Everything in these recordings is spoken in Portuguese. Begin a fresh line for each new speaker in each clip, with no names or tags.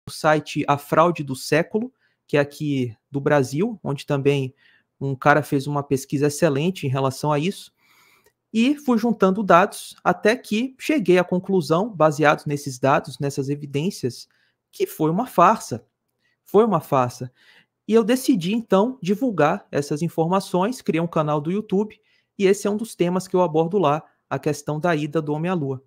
site A Fraude do Século, que é aqui do Brasil, onde também um cara fez uma pesquisa excelente em relação a isso, e fui juntando dados até que cheguei à conclusão, baseados nesses dados, nessas evidências, que foi uma farsa. Foi uma farsa. E eu decidi, então, divulgar essas informações, criei um canal do YouTube, e esse é um dos temas que eu abordo lá, a questão da ida do homem à Lua.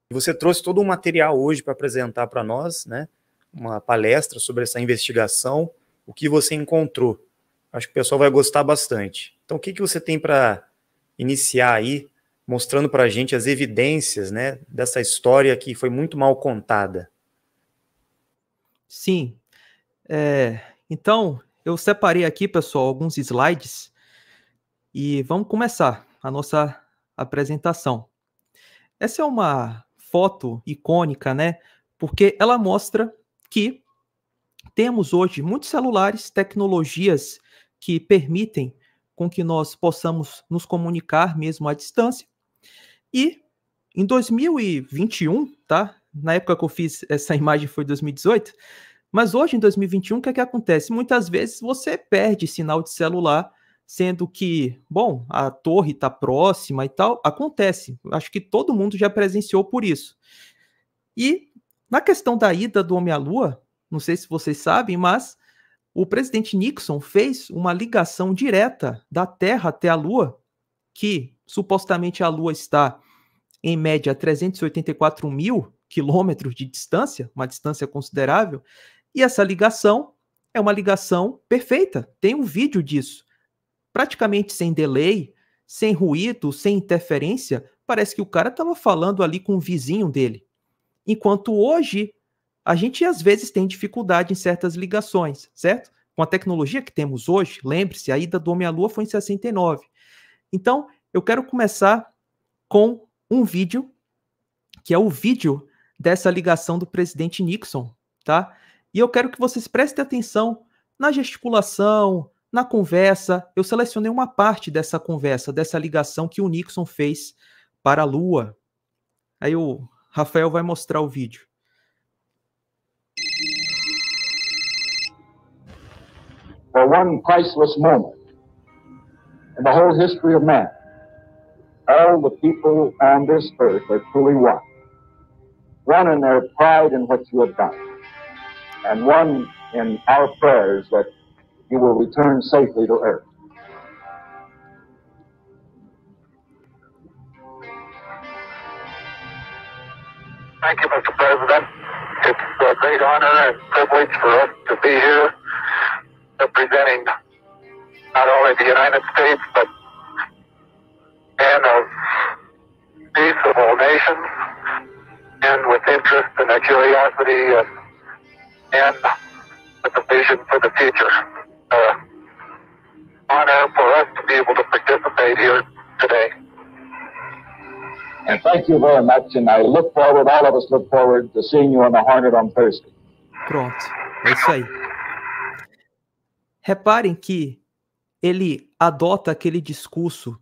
E você trouxe todo um material hoje para apresentar para nós, né? Uma palestra sobre essa investigação, o que você encontrou. Acho que o pessoal vai gostar bastante. Então, o que você tem para iniciar aí, mostrando para a gente as evidências, né, dessa história que foi muito mal contada?
Sim. Então, eu separei aqui, pessoal, alguns slides e vamos começar a nossa apresentação. Essa é uma foto icônica, né? Porque ela mostra que temos hoje muitos celulares, tecnologias que permitem com que nós possamos nos comunicar mesmo à distância. E em 2021, tá? Na época que eu fiz essa imagem foi 2018, mas hoje em 2021 o que é que acontece? Muitas vezes você perde sinal de celular, sendo que, bom, a torre está próxima e tal, acontece. Acho que todo mundo já presenciou por isso. E na questão da ida do homem à Lua, não sei se vocês sabem, mas o presidente Nixon fez uma ligação direta da Terra até a Lua, que supostamente a Lua está em média 384 mil quilômetros de distância, uma distância considerável, e essa ligação é uma ligação perfeita. Tem um vídeo disso. Praticamente sem delay, sem ruído, sem interferência, parece que o cara estava falando ali com o vizinho dele. Enquanto hoje, a gente às vezes tem dificuldade em certas ligações, certo? Com a tecnologia que temos hoje, lembre-se, a ida do homem à Lua foi em 69. Então, eu quero começar com um vídeo, que é o vídeo dessa ligação do presidente Nixon, tá? E eu quero que vocês prestem atenção na gesticulação, na conversa. Eu selecionei uma parte dessa conversa, dessa ligação que o Nixon fez para a Lua. Aí o Rafael vai mostrar o vídeo.
For one priceless moment in the whole history of man, all the people on this earth are truly one. One in their pride in what you have done, and one in our prayers that you will return safely to earth.
Thank you, Mr. President. It's a great honor and privilege for us to be here representing not only the United States, but men of peaceable nations, and with interest and a curiosity and with a vision for the future. Honor for us to be able to participate here today.
And thank you very much, and I look forward, all of us look forward to seeing you on the Hornet on Thursday.
Pronto, é isso aí. Reparem que ele adota aquele discurso,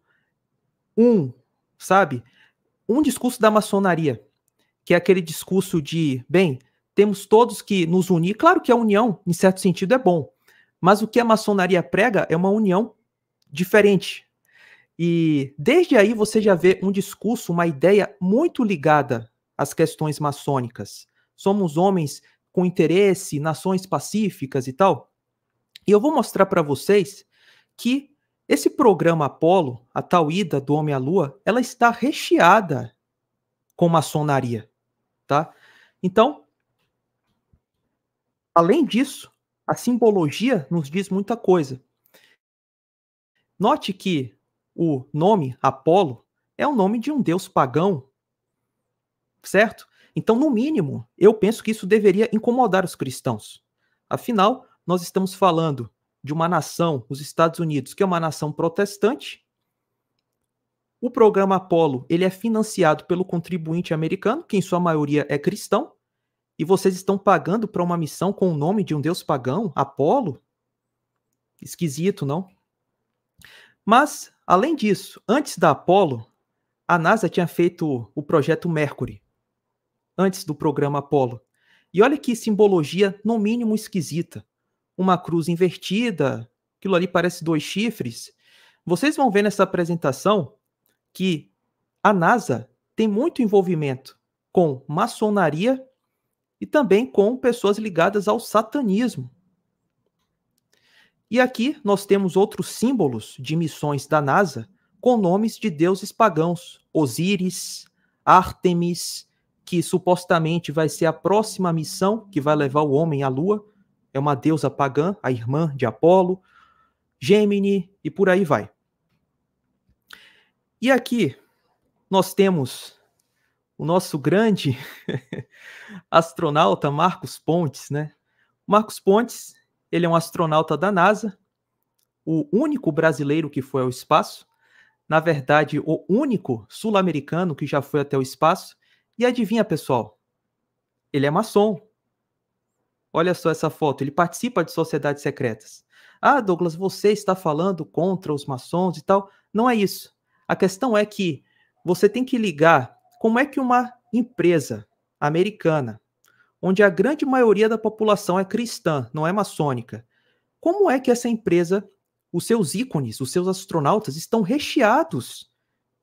sabe? Um discurso da maçonaria, que é aquele discurso de, bem, temos todos que nos unir. Claro que a união, em certo sentido, é bom, mas o que a maçonaria prega é uma união diferente. E desde aí você já vê um discurso, uma ideia muito ligada às questões maçônicas. Somos homens com interesse, nações pacíficas e tal. E eu vou mostrar para vocês que esse programa Apollo, a tal ida do homem à Lua, ela está recheada com maçonaria, tá? Então, além disso, a simbologia nos diz muita coisa. Note que o nome Apolo é o nome de um deus pagão, certo? Então, no mínimo, eu penso que isso deveria incomodar os cristãos. Afinal, nós estamos falando de uma nação, os Estados Unidos, que é uma nação protestante. O programa Apollo, ele é financiado pelo contribuinte americano, que em sua maioria é cristão, e vocês estão pagando para uma missão com o nome de um deus pagão, Apolo? Esquisito, não? Mas, além disso, antes da Apollo, a NASA tinha feito o projeto Mercury, antes do programa Apollo. E olha que simbologia, no mínimo, esquisita. Uma cruz invertida, aquilo ali parece 2 chifres. Vocês vão ver nessa apresentação que a NASA tem muito envolvimento com maçonaria e também com pessoas ligadas ao satanismo. E aqui nós temos outros símbolos de missões da NASA com nomes de deuses pagãos. Osíris, Ártemis, que supostamente vai ser a próxima missão que vai levar o homem à Lua. É uma deusa pagã, a irmã de Apolo, Gêmini e por aí vai. E aqui nós temos o nosso grande astronauta Marcos Pontes, né? Marcos Pontes, ele é um astronauta da NASA, o único brasileiro que foi ao espaço, na verdade, o único sul-americano que já foi até o espaço. E adivinha, pessoal? Ele é maçom. Olha só essa foto, ele participa de sociedades secretas. Ah, Douglas, você está falando contra os maçons e tal. Não é isso. A questão é que você tem que ligar como é que uma empresa americana, onde a grande maioria da população é cristã, não é maçônica, como é que essa empresa, os seus ícones, os seus astronautas estão recheados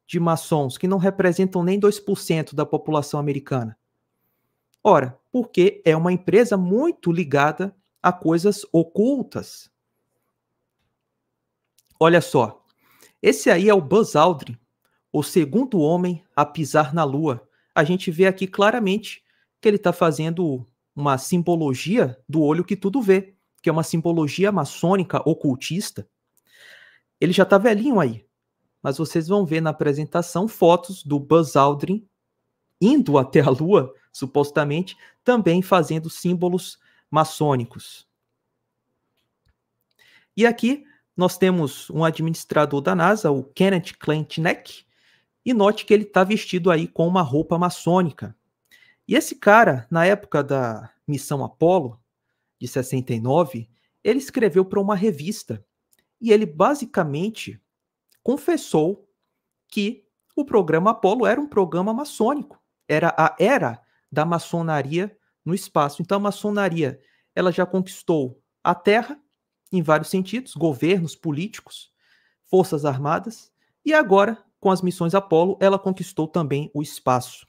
de maçons que não representam nem 2% da população americana? Ora, porque é uma empresa muito ligada a coisas ocultas. Olha só, esse aí é o Buzz Aldrin, o segundo homem a pisar na Lua. A gente vê aqui claramente que ele está fazendo uma simbologia do olho que tudo vê, que é uma simbologia maçônica ocultista. Ele já está velhinho aí, mas vocês vão ver na apresentação fotos do Buzz Aldrin indo até a Lua, supostamente, também fazendo símbolos maçônicos. E aqui nós temos um administrador da NASA, o Kenneth Kleinschnack, e note que ele está vestido aí com uma roupa maçônica. E esse cara, na época da missão Apollo, de 69, ele escreveu para uma revista, e ele basicamente confessou que o programa Apollo era um programa maçônico, era a era da maçonaria no espaço. Então a maçonaria, ela já conquistou a Terra, em vários sentidos, governos, políticos, forças armadas, e agora, com as missões Apollo, ela conquistou também o espaço.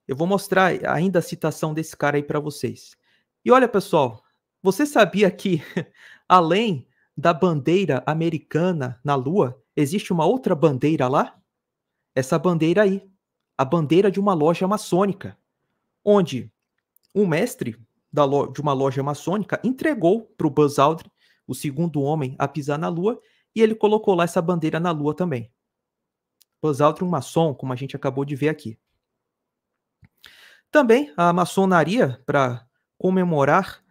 Eu vou mostrar ainda a citação desse cara aí para vocês. E olha, pessoal, você sabia que, além da bandeira americana na Lua, existe uma outra bandeira lá? Essa bandeira aí, a bandeira de uma loja maçônica, onde um mestre de uma loja maçônica entregou para o Buzz Aldrin, o segundo homem a pisar na Lua, e ele colocou lá essa bandeira na Lua também. Buzz Aldrin, um maçom, como a gente acabou de ver aqui. Também a maçonaria, para comemorar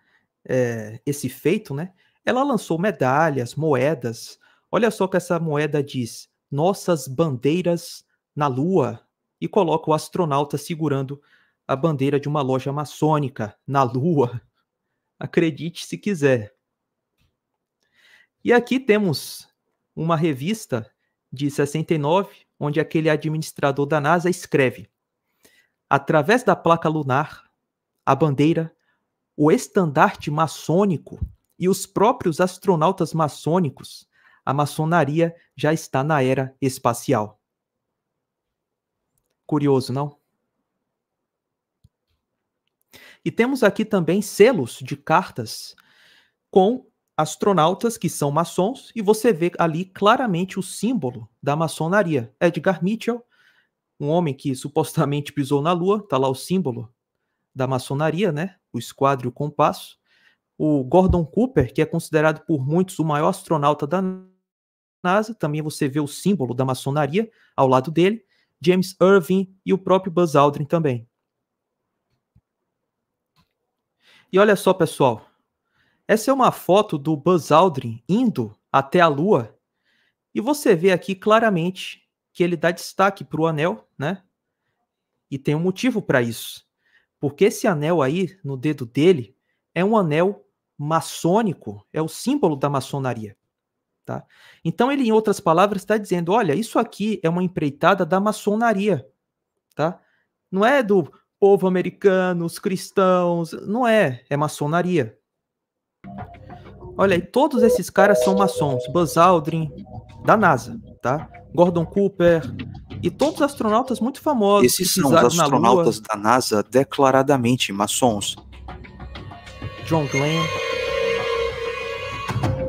esse feito, né, ela lançou medalhas, moedas. Olha só que essa moeda diz: nossas bandeiras na Lua, e coloca o astronauta segurando a bandeira de uma loja maçônica na Lua. Acredite se quiser. E aqui temos uma revista de 69, onde aquele administrador da NASA escreve: através da placa lunar, a bandeira, o estandarte maçônico e os próprios astronautas maçônicos, a maçonaria já está na era espacial. Curioso, não? E temos aqui também selos de cartas com astronautas que são maçons, e você vê ali claramente o símbolo da maçonaria. Edgar Mitchell, um homem que supostamente pisou na Lua, está lá o símbolo da maçonaria, né? O esquadro e o compasso. O Gordon Cooper, que é considerado por muitos o maior astronauta da NASA, também você vê o símbolo da maçonaria ao lado dele. James Irving e o próprio Buzz Aldrin também. E olha só, pessoal, essa é uma foto do Buzz Aldrin indo até a Lua, e você vê aqui claramente que ele dá destaque para o anel, né? E tem um motivo para isso. Porque esse anel aí, no dedo dele, é um anel maçônico, é o símbolo da maçonaria. Tá? Então ele, em outras palavras, está dizendo: olha, isso aqui é uma empreitada da maçonaria. Tá? Não é do povo americano, os cristãos. Não é, é maçonaria. Olha aí, todos esses caras são maçons. Buzz Aldrin, da NASA, tá? Gordon Cooper e todos os astronautas muito famosos.
Esses são os astronautas da NASA declaradamente maçons.
John Glenn.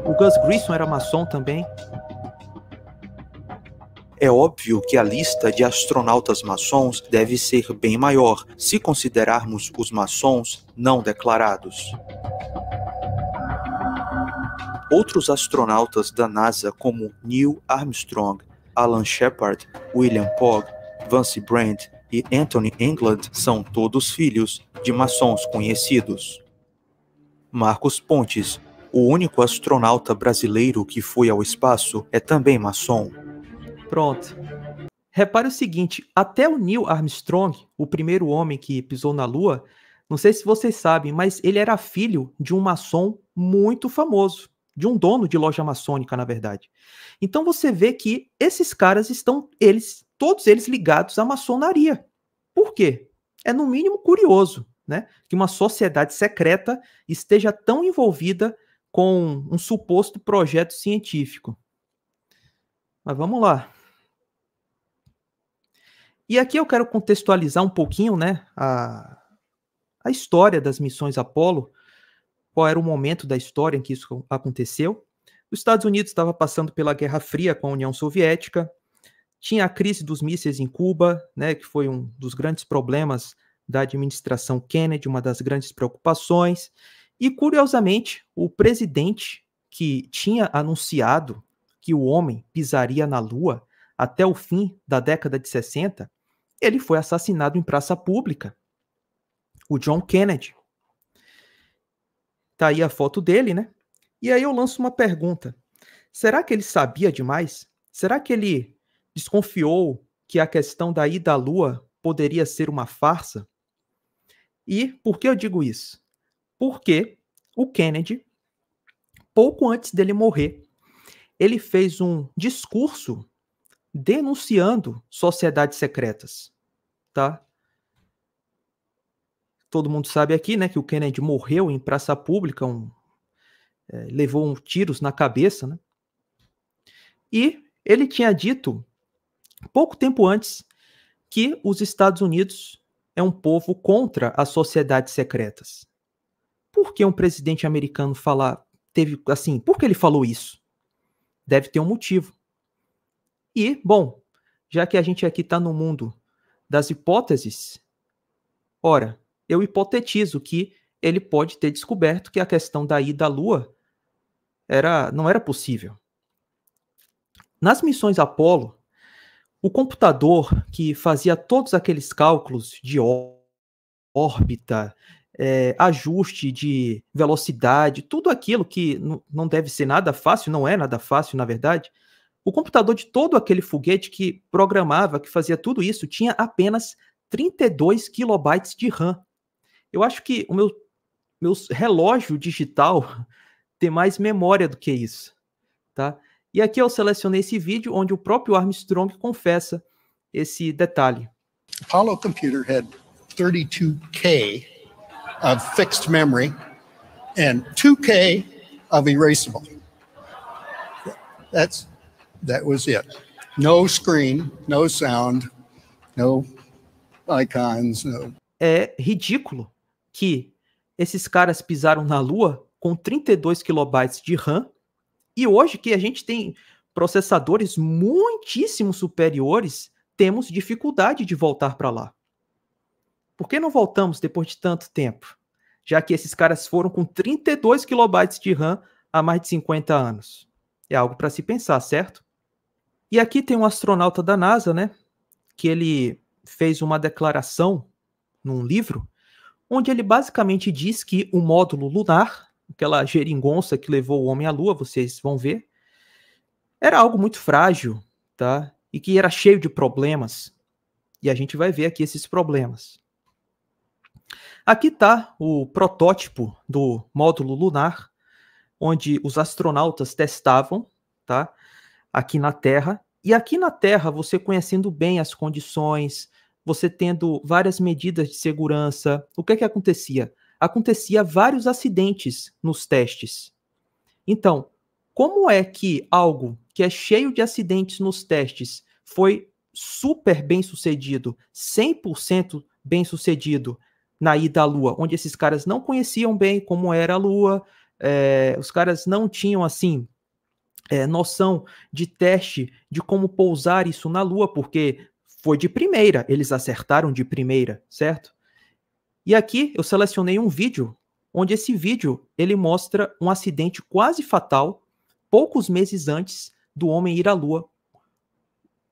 O Gus Grissom era maçom também.
É óbvio que a lista de astronautas maçons deve ser bem maior, se considerarmos os maçons não declarados. Outros astronautas da NASA, como Neil Armstrong, Alan Shepard, William Pogge, Vance Brand e Anthony England, são todos filhos de maçons conhecidos. Marcos Pontes, o único astronauta brasileiro que foi ao espaço, é também maçom.
Pronto. Repare o seguinte, até o Neil Armstrong, o primeiro homem que pisou na Lua, não sei se vocês sabem, mas ele era filho de um maçom muito famoso, de um dono de loja maçônica, na verdade. Então você vê que esses caras estão, todos eles ligados à maçonaria. Por quê? É no mínimo curioso, né, que uma sociedade secreta esteja tão envolvida com um suposto projeto científico. Mas vamos lá. E aqui eu quero contextualizar um pouquinho, né, a história das missões Apollo, qual era o momento da história em que isso aconteceu. Os Estados Unidos estava passando pela Guerra Fria com a União Soviética, tinha a crise dos mísseis em Cuba, né, que foi um dos grandes problemas da administração Kennedy, uma das grandes preocupações, e curiosamente, o presidente que tinha anunciado que o homem pisaria na Lua até o fim da década de 60, ele foi assassinado em praça pública. O John Kennedy. Tá aí a foto dele, né? E aí eu lanço uma pergunta. Será que ele sabia demais? Será que ele desconfiou que a questão da ida à Lua poderia ser uma farsa? E por que eu digo isso? Porque o Kennedy, pouco antes dele morrer, ele fez um discurso denunciando sociedades secretas, tá? Todo mundo sabe aqui, né, que o Kennedy morreu em praça pública, levou tiros na cabeça, né? E ele tinha dito, pouco tempo antes, que os Estados Unidos é um povo contra as sociedades secretas. Por que um presidente americano por que ele falou isso? Deve ter um motivo. E, bom, já que a gente aqui está no mundo das hipóteses, ora, eu hipotetizo que ele pode ter descoberto que a questão da ida à Lua não era possível. Nas missões Apollo, o computador que fazia todos aqueles cálculos de órbita, ajuste de velocidade, tudo aquilo que não deve ser nada fácil, não é nada fácil, na verdade, o computador de todo aquele foguete que programava, que fazia tudo isso, tinha apenas 32 kilobytes de RAM. Eu acho que o meu relógio digital tem mais memória do que isso, tá? E aqui eu selecionei esse vídeo onde o próprio Armstrong confessa esse detalhe.
Apollo computer had 32K of fixed memory and 2K of erasable. That was it. No screen, no sound, no icons, no.
É ridículo que esses caras pisaram na Lua com 32 kilobytes de RAM e hoje que a gente tem processadores muitíssimo superiores, temos dificuldade de voltar para lá. Por que não voltamos depois de tanto tempo? Já que esses caras foram com 32 kilobytes de RAM há mais de 50 anos. É algo para se pensar, certo? E aqui tem um astronauta da NASA, né? Que ele fez uma declaração num livro, onde ele basicamente diz que o módulo lunar, aquela geringonça que levou o homem à Lua, vocês vão ver, era algo muito frágil, tá? E que era cheio de problemas. E a gente vai ver aqui esses problemas. Aqui está o protótipo do módulo lunar, onde os astronautas testavam, tá? Aqui na Terra. E aqui na Terra, você conhecendo bem as condições, você tendo várias medidas de segurança, o que é que acontecia? Acontecia vários acidentes nos testes. Então, como é que algo que é cheio de acidentes nos testes foi super bem sucedido, 100% bem sucedido na ida à Lua, onde esses caras não conheciam bem como era a Lua, os caras não tinham, assim, noção de teste de como pousar isso na Lua, porque foi de primeira, eles acertaram de primeira, certo? E aqui eu selecionei um vídeo, onde esse vídeo ele mostra um acidente quase fatal, poucos meses antes do homem ir à Lua.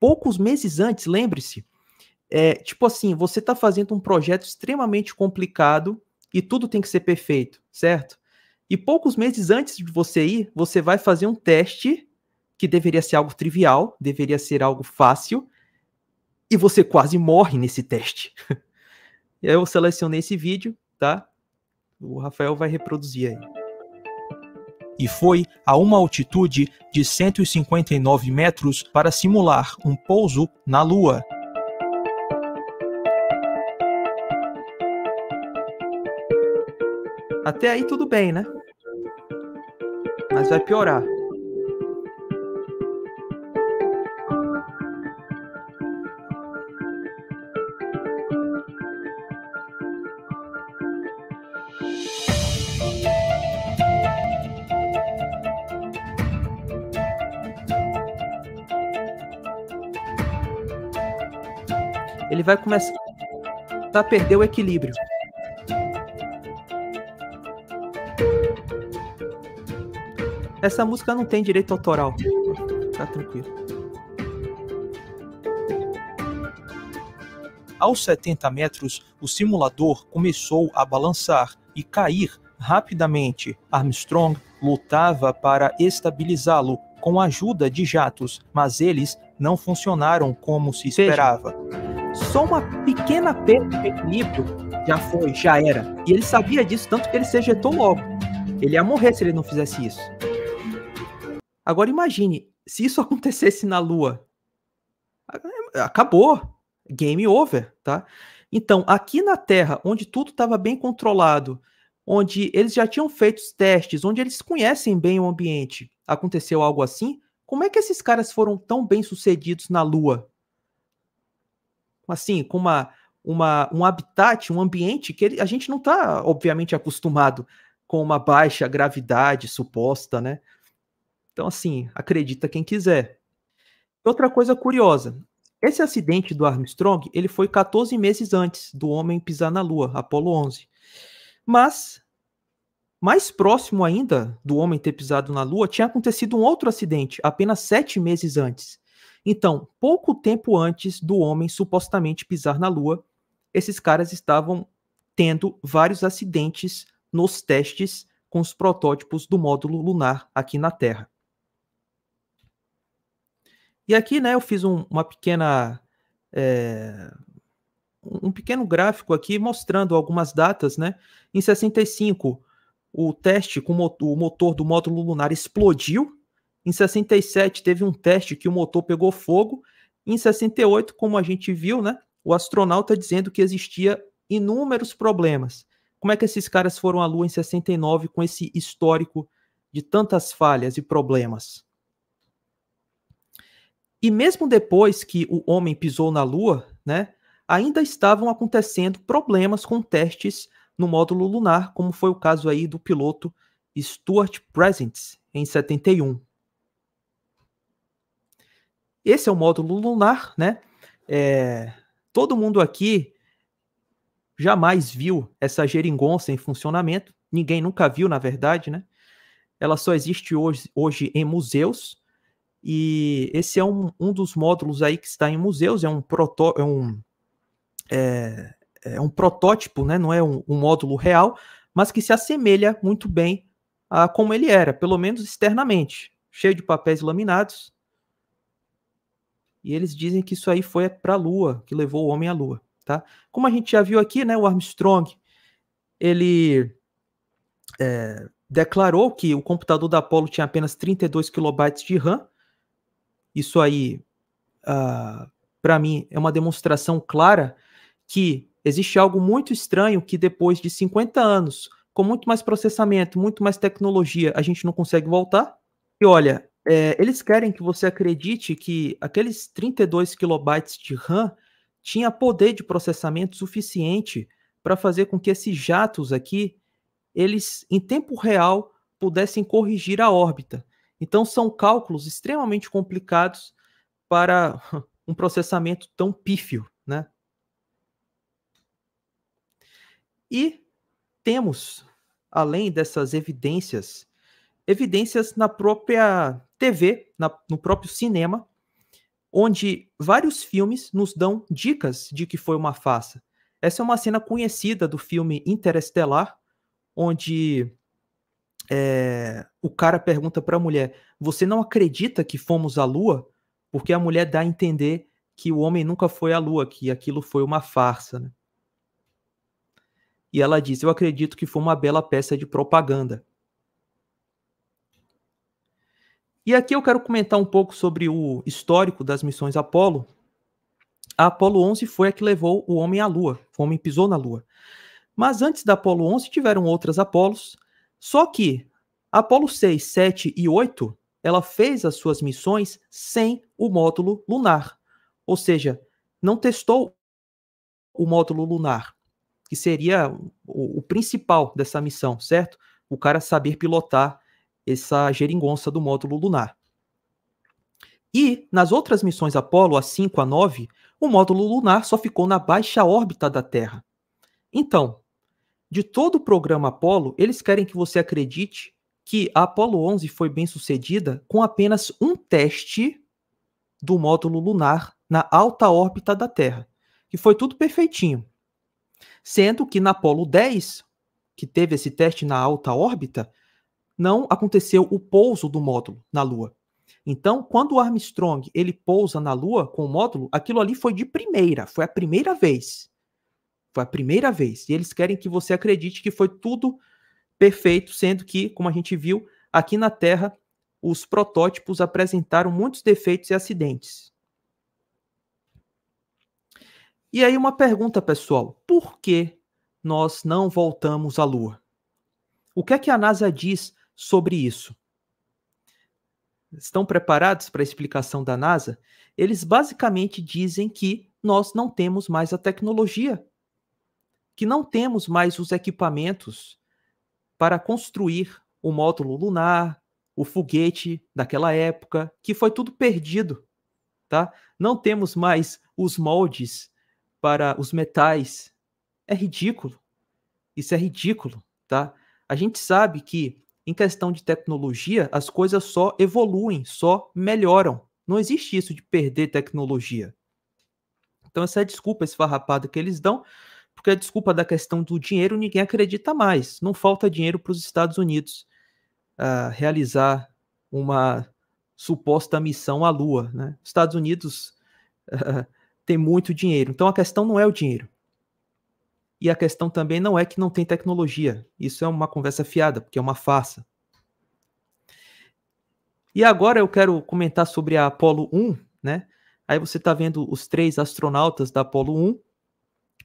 Poucos meses antes, lembre-se, tipo assim, você está fazendo um projeto extremamente complicado e tudo tem que ser perfeito, certo? E poucos meses antes de você ir, você vai fazer um teste que deveria ser algo trivial, deveria ser algo fácil, e você quase morre nesse teste. Eu selecionei esse vídeo, tá? O Rafael vai reproduzir aí.
E foi a uma altitude de 159 metros para simular um pouso na Lua.
Até aí tudo bem, né? Mas vai piorar. Ele vai começar a perder o equilíbrio. Essa música não tem direito autoral. Tá tranquilo.
Aos 70 metros, o simulador começou a balançar e cair rapidamente. Armstrong lutava para estabilizá-lo com a ajuda de jatos, mas eles não funcionaram como se esperava.
Só uma pequena perda de equilíbrio já era. E ele sabia disso, tanto que ele se ejetou logo. Ele ia morrer se ele não fizesse isso. Agora imagine, se isso acontecesse na Lua, acabou, game over, tá? Então, aqui na Terra, onde tudo estava bem controlado, onde eles já tinham feito os testes, onde eles conhecem bem o ambiente, aconteceu algo assim? Como é que esses caras foram tão bem sucedidos na Lua? Assim, com um habitat, um ambiente que a gente não está, obviamente, acostumado com uma baixa gravidade suposta, né? Então, assim, acredita quem quiser. Outra coisa curiosa, esse acidente do Armstrong, ele foi 14 meses antes do homem pisar na Lua, Apollo 11. Mas, mais próximo ainda do homem ter pisado na Lua, tinha acontecido um outro acidente, apenas 7 meses antes. Então, pouco tempo antes do homem supostamente pisar na Lua, esses caras estavam tendo vários acidentes nos testes com os protótipos do módulo lunar aqui na Terra. E aqui, né, eu fiz um pequeno gráfico aqui mostrando algumas datas, né? Em 65, o teste com o motor do módulo lunar explodiu. Em 67, teve um teste que o motor pegou fogo. Em 68, como a gente viu, né, o astronauta dizendo que existia inúmeros problemas. Como é que esses caras foram à Lua em 69 com esse histórico de tantas falhas e problemas? E mesmo depois que o homem pisou na Lua, né, ainda estavam acontecendo problemas com testes no módulo lunar, como foi o caso aí do piloto Stuart Presence, em 71. Esse é o módulo lunar, né? Todo mundo aqui jamais viu essa geringonça em funcionamento. Ninguém nunca viu, na verdade, né? Ela só existe hoje em museus. E esse é um dos módulos aí que está em museus. É um protótipo, né? Não é um módulo real, mas que se assemelha muito bem a como ele era, pelo menos externamente. Cheio de papéis laminados. E eles dizem que isso aí foi para a Lua, que levou o homem à Lua, tá? Como a gente já viu aqui, né, o Armstrong, ele declarou que o computador da Apollo tinha apenas 32 kilobytes de RAM. Isso aí para mim, é uma demonstração clara que existe algo muito estranho que depois de 50 anos, com muito mais processamento, muito mais tecnologia, a gente não consegue voltar. E olha, eles querem que você acredite que aqueles 32 kilobytes de RAM tinha poder de processamento suficiente para fazer com que esses jatos aqui, eles, em tempo real, pudessem corrigir a órbita. Então, são cálculos extremamente complicados para um processamento tão pífio, né? E temos, além dessas evidências na própria TV, no próprio cinema, onde vários filmes nos dão dicas de que foi uma farsa. Essa é uma cena conhecida do filme Interestelar, onde o cara pergunta para a mulher: você não acredita que fomos à Lua? Porque a mulher dá a entender que o homem nunca foi à Lua, que aquilo foi uma farsa, né? E ela diz: eu acredito que foi uma bela peça de propaganda. E aqui eu quero comentar um pouco sobre o histórico das missões Apollo. A Apollo 11 foi a que levou o homem à Lua, o homem pisou na Lua. Mas antes da Apollo 11 tiveram outras Apolos, só que a Apollo 6, 7 e 8, ela fez as suas missões sem o módulo lunar. Ou seja, não testou o módulo lunar, que seria o principal dessa missão, certo? O cara saber pilotar essa geringonça do módulo lunar. E nas outras missões Apollo, a 5, a 9, o módulo lunar só ficou na baixa órbita da Terra. Então, de todo o programa Apollo, eles querem que você acredite que a Apollo 11 foi bem sucedida com apenas um teste do módulo lunar na alta órbita da Terra, que foi tudo perfeitinho. Sendo que na Apollo 10, que teve esse teste na alta órbita, não aconteceu o pouso do módulo na Lua. Então, quando o Armstrong ele pousa na Lua com o módulo, aquilo ali foi de primeira, foi a primeira vez. Foi a primeira vez. E eles querem que você acredite que foi tudo perfeito, sendo que, como a gente viu, aqui na Terra, os protótipos apresentaram muitos defeitos e acidentes. E aí uma pergunta, pessoal: por que nós não voltamos à Lua? O que é que a NASA diz sobre isso? Estão preparados para a explicação da NASA? Eles basicamente dizem que nós não temos mais a tecnologia, que não temos mais os equipamentos para construir o módulo lunar, o foguete daquela época, que foi tudo perdido, tá? Não temos mais os moldes para os metais. É ridículo. Isso é ridículo, tá? A gente sabe que, em questão de tecnologia, as coisas só evoluem, só melhoram. Não existe isso de perder tecnologia. Então, essa é a desculpa esfarrapada que eles dão, porque a desculpa da questão do dinheiro ninguém acredita mais. Não falta dinheiro para os Estados Unidos realizar uma suposta missão à Lua, né? Os Estados Unidos tem muito dinheiro. Então, a questão não é o dinheiro. E a questão também não é que não tem tecnologia. Isso é uma conversa fiada, porque é uma farsa. E agora eu quero comentar sobre a Apollo 1, né? Aí você está vendo os 3 astronautas da Apollo 1.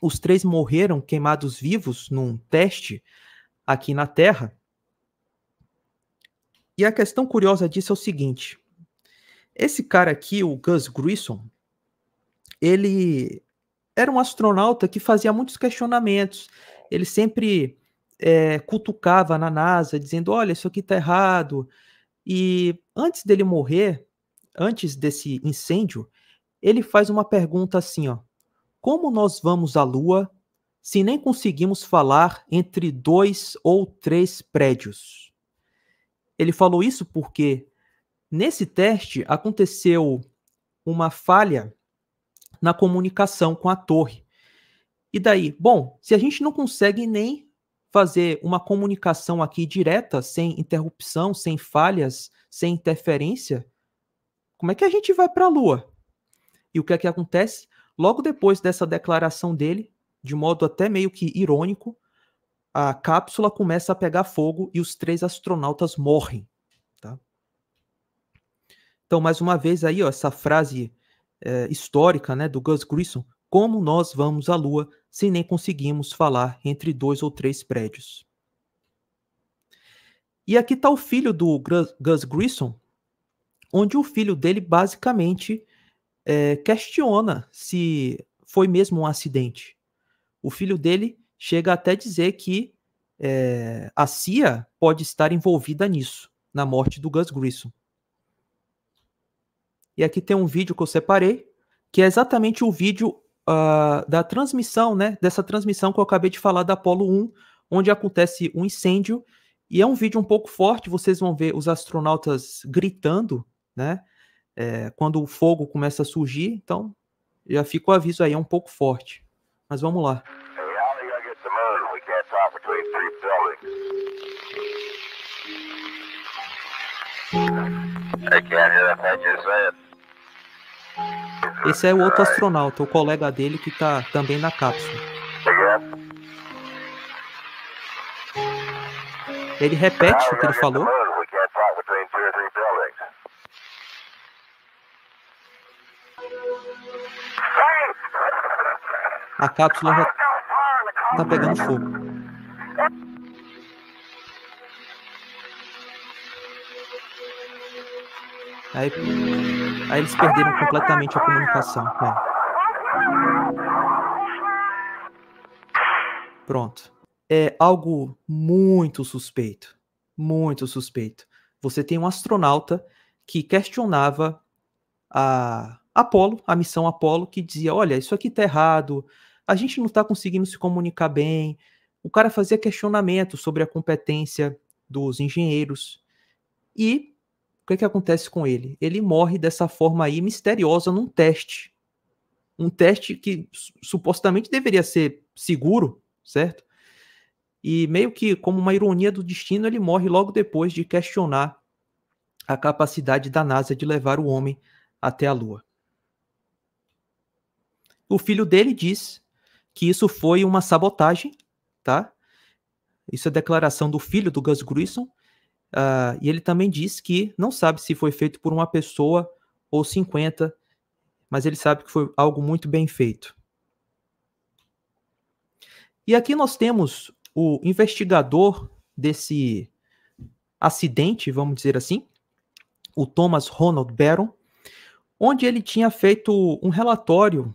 Os 3 morreram queimados vivos num teste aqui na Terra. E a questão curiosa disso é o seguinte: esse cara aqui, o Gus Grissom, ele era um astronauta que fazia muitos questionamentos. Ele sempre cutucava na NASA, dizendo: olha, isso aqui está errado. E antes dele morrer, antes desse incêndio, ele faz uma pergunta assim, ó: como nós vamos à Lua se nem conseguimos falar entre 2 ou 3 prédios? Ele falou isso porque nesse teste aconteceu uma falha na comunicação com a torre. E daí? Bom, se a gente não consegue nem fazer uma comunicação aqui direta, sem interrupção, sem falhas, sem interferência, como é que a gente vai para a Lua? E o que é que acontece? Logo depois dessa declaração dele, de modo até meio que irônico, a cápsula começa a pegar fogo e os 3 astronautas morrem. Tá? Então, mais uma vez aí, ó, essa frase histórica, né, do Gus Grissom, como nós vamos à Lua se nem conseguimos falar entre 2 ou 3 prédios. E aqui está o filho do Gus Grissom, onde o filho dele basicamente questiona se foi mesmo um acidente. O filho dele chega até a dizer que a CIA pode estar envolvida nisso, na morte do Gus Grissom. E aqui tem um vídeo que eu separei, que é exatamente o vídeo da transmissão, né? Dessa transmissão que eu acabei de falar da Apollo 1, onde acontece um incêndio. E é um vídeo um pouco forte, vocês vão ver os astronautas gritando, né? Quando o fogo começa a surgir. Então, já fica o aviso aí, é um pouco forte. Mas vamos lá. Esse é o outro astronauta, o colega dele que está também na cápsula. Ele repete o que ele falou. A cápsula já está pegando fogo. Aí eles perderam completamente a comunicação. Pronto. É algo muito suspeito. Muito suspeito. Você tem um astronauta que questionava a Apollo, a missão Apollo, que dizia, olha, isso aqui tá errado, a gente não tá conseguindo se comunicar bem. O cara fazia questionamento sobre a competência dos engenheiros. E o que acontece com ele? Ele morre dessa forma aí misteriosa num teste. Um teste que supostamente deveria ser seguro, certo? E meio que como uma ironia do destino, ele morre logo depois de questionar a capacidade da NASA de levar o homem até a Lua. O filho dele diz que isso foi uma sabotagem, tá? Isso é a declaração do filho do Gus Grissom. E ele também diz que não sabe se foi feito por uma pessoa ou 50, mas ele sabe que foi algo muito bem feito. E aqui nós temos o investigador desse acidente, vamos dizer assim, o Thomas Ronald Barron, onde ele tinha feito um relatório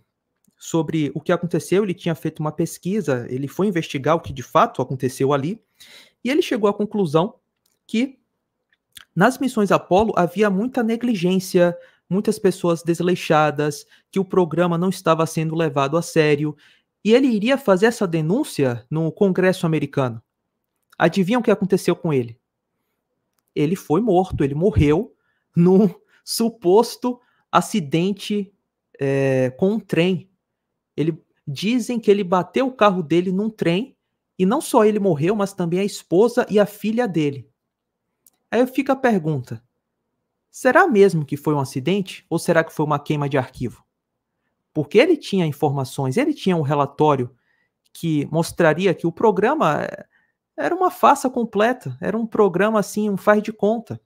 sobre o que aconteceu, ele tinha feito uma pesquisa, ele foi investigar o que de fato aconteceu ali, e ele chegou à conclusão que nas missões Apollo havia muita negligência, muitas pessoas desleixadas, que o programa não estava sendo levado a sério, e ele iria fazer essa denúncia no Congresso americano. Adivinham o que aconteceu com ele? Ele foi morto, ele morreu num suposto acidente com um trem. Dizem que ele bateu o carro dele num trem, e não só ele morreu, mas também a esposa e a filha dele. Aí fica a pergunta, será mesmo que foi um acidente ou será que foi uma queima de arquivo? Porque ele tinha informações, ele tinha um relatório que mostraria que o programa era uma farsa completa, era um programa assim, um faz de conta.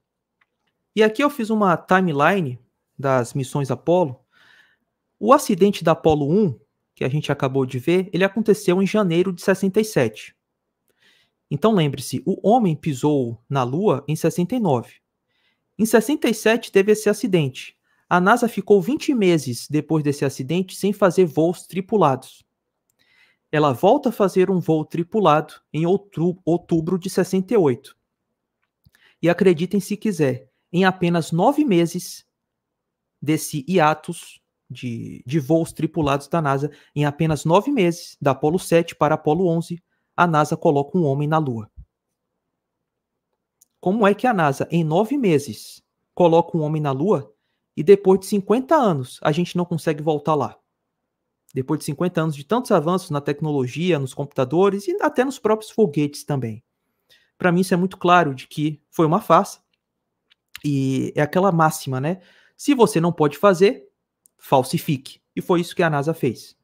E aqui eu fiz uma timeline das missões Apollo. O acidente da Apollo 1, que a gente acabou de ver, ele aconteceu em janeiro de 67. Então lembre-se, o homem pisou na Lua em 69. Em 67 teve esse acidente. A NASA ficou 20 meses depois desse acidente sem fazer voos tripulados. Ela volta a fazer um voo tripulado em outubro de 68. E acreditem se quiser, em apenas 9 meses desse hiatus de voos tripulados da NASA, em apenas 9 meses, da Apollo 7 para a Apollo 11, a NASA coloca um homem na Lua. Como é que a NASA, em 9 meses, coloca um homem na Lua e depois de 50 anos a gente não consegue voltar lá? Depois de 50 anos de tantos avanços na tecnologia, nos computadores e até nos próprios foguetes também. Para mim isso é muito claro de que foi uma farsa. E é aquela máxima, né? Se você não pode fazer, falsifique. E foi isso que a NASA fez.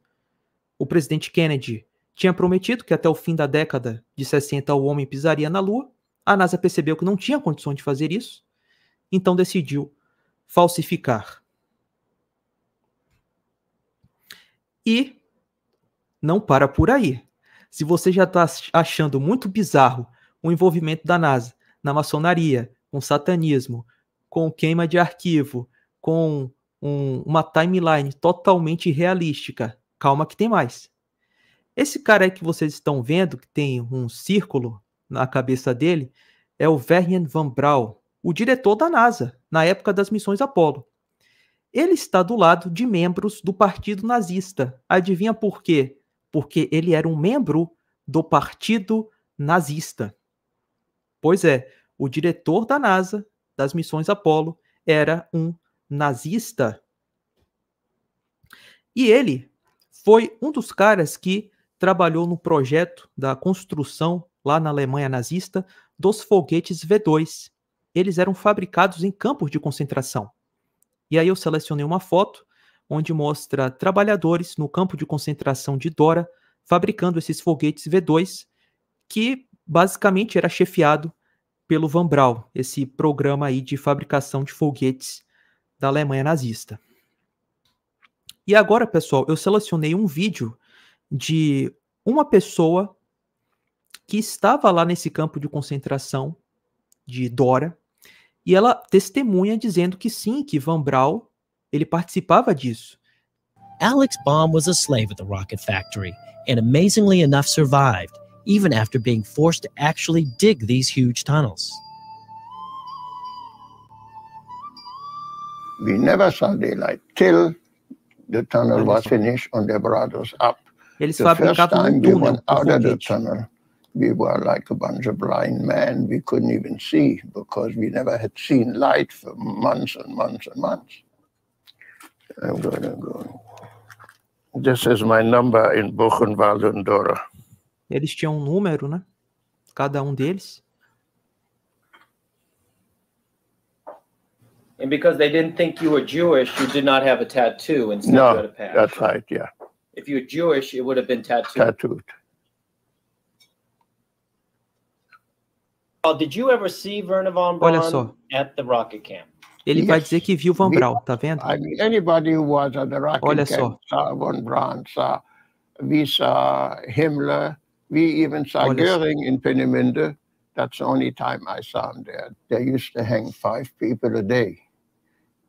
O presidente Kennedy tinha prometido que até o fim da década de 60 o homem pisaria na Lua. A NASA percebeu que não tinha condições de fazer isso, então decidiu falsificar. E não para por aí. Se você já está achando muito bizarro o envolvimento da NASA na maçonaria, com satanismo, com queima de arquivo, com uma timeline totalmente realística, calma que tem mais. Esse cara aí que vocês estão vendo, que tem um círculo na cabeça dele, é o Wernher von Braun, o diretor da NASA, na época das missões Apollo. Ele está do lado de membros do Partido Nazista. Adivinha por quê? Porque ele era um membro do Partido Nazista. Pois é, o diretor da NASA, das missões Apollo, era um nazista. E ele foi um dos caras que trabalhou no projeto da construção, lá na Alemanha nazista, dos foguetes V2. Eles eram fabricados em campos de concentração. E aí eu selecionei uma foto onde mostra trabalhadores no campo de concentração de Dora fabricando esses foguetes V2, que basicamente era chefiado pelo Von Braun, esse programa aí de fabricação de foguetes da Alemanha nazista. E agora, pessoal, eu selecionei um vídeo de uma pessoa que estava lá nesse campo de concentração de Dora, e ela testemunha dizendo que sim, que Von Braun, ele participava disso.
Alex Baum was a slave at the rocket factory, and amazingly enough survived, even after being forced to actually dig these huge tunnels.
We never saw daylight till the tunnel was finished and they brought us up.
Eles
The first
fabricavam
time
um
we
túnel
went
pro
out of the
foguete.
tunnel, we were like a bunch of blind men. We couldn't even see because we never had seen light for months and months and months. I'm going to go. This is my number in Buchenwald and Dora.
Eles tinham um número, né? Cada um deles.
And because they didn't think you were Jewish, you did not have a tattoo. Instead, you had a
No,
patch.
that's right, yeah,
If you were Jewish, it would have been tattooed.
tattooed.
Did you ever see Werner von
Olha
Braun
só.
at the rocket camp?
Ele vai
Yes.
dizer que viu Von
We-
Braun, tá vendo?
I mean, anybody who was at the rocket
Olha
camp
só.
saw von Braun, we saw Himmler, we even saw
Olha só.
Goering in Peenemünde. That's the only time I saw him there. They used to hang 5 people a day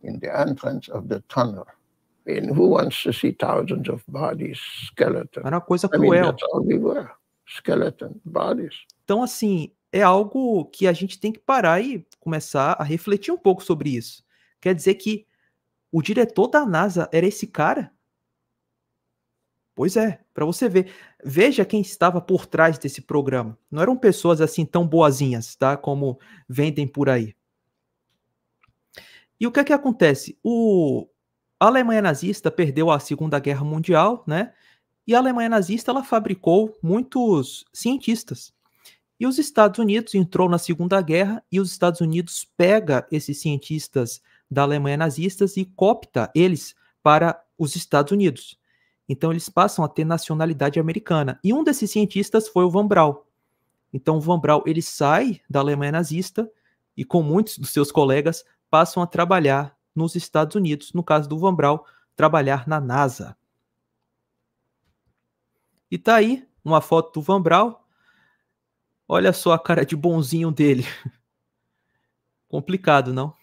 in the entrance of the tunnel. I mean, who wants to see thousands of bodies, skeletons?
Era uma coisa
I mean,
cruel.
that's all we were, skeleton bodies.
Então, assim, é algo que a gente tem que parar e começar a refletir um pouco sobre isso. Quer dizer que o diretor da NASA era esse cara? Pois é, para você ver. Veja quem estava por trás desse programa. Não eram pessoas assim tão boazinhas, tá? Como vendem por aí. E o que é que acontece? A Alemanha nazista perdeu a Segunda Guerra Mundial, né? E a Alemanha nazista ela fabricou muitos cientistas. E os Estados Unidos entrou na Segunda Guerra e os Estados Unidos pega esses cientistas da Alemanha nazistas e copta eles para os Estados Unidos. Então eles passam a ter nacionalidade americana. E um desses cientistas foi o Von Braun. Então o Von Braun ele sai da Alemanha nazista e com muitos dos seus colegas passam a trabalhar nos Estados Unidos. No caso do Von Braun, trabalhar na NASA. E tá aí uma foto do Von Braun. Olha só a cara de bonzinho dele. Complicado, não?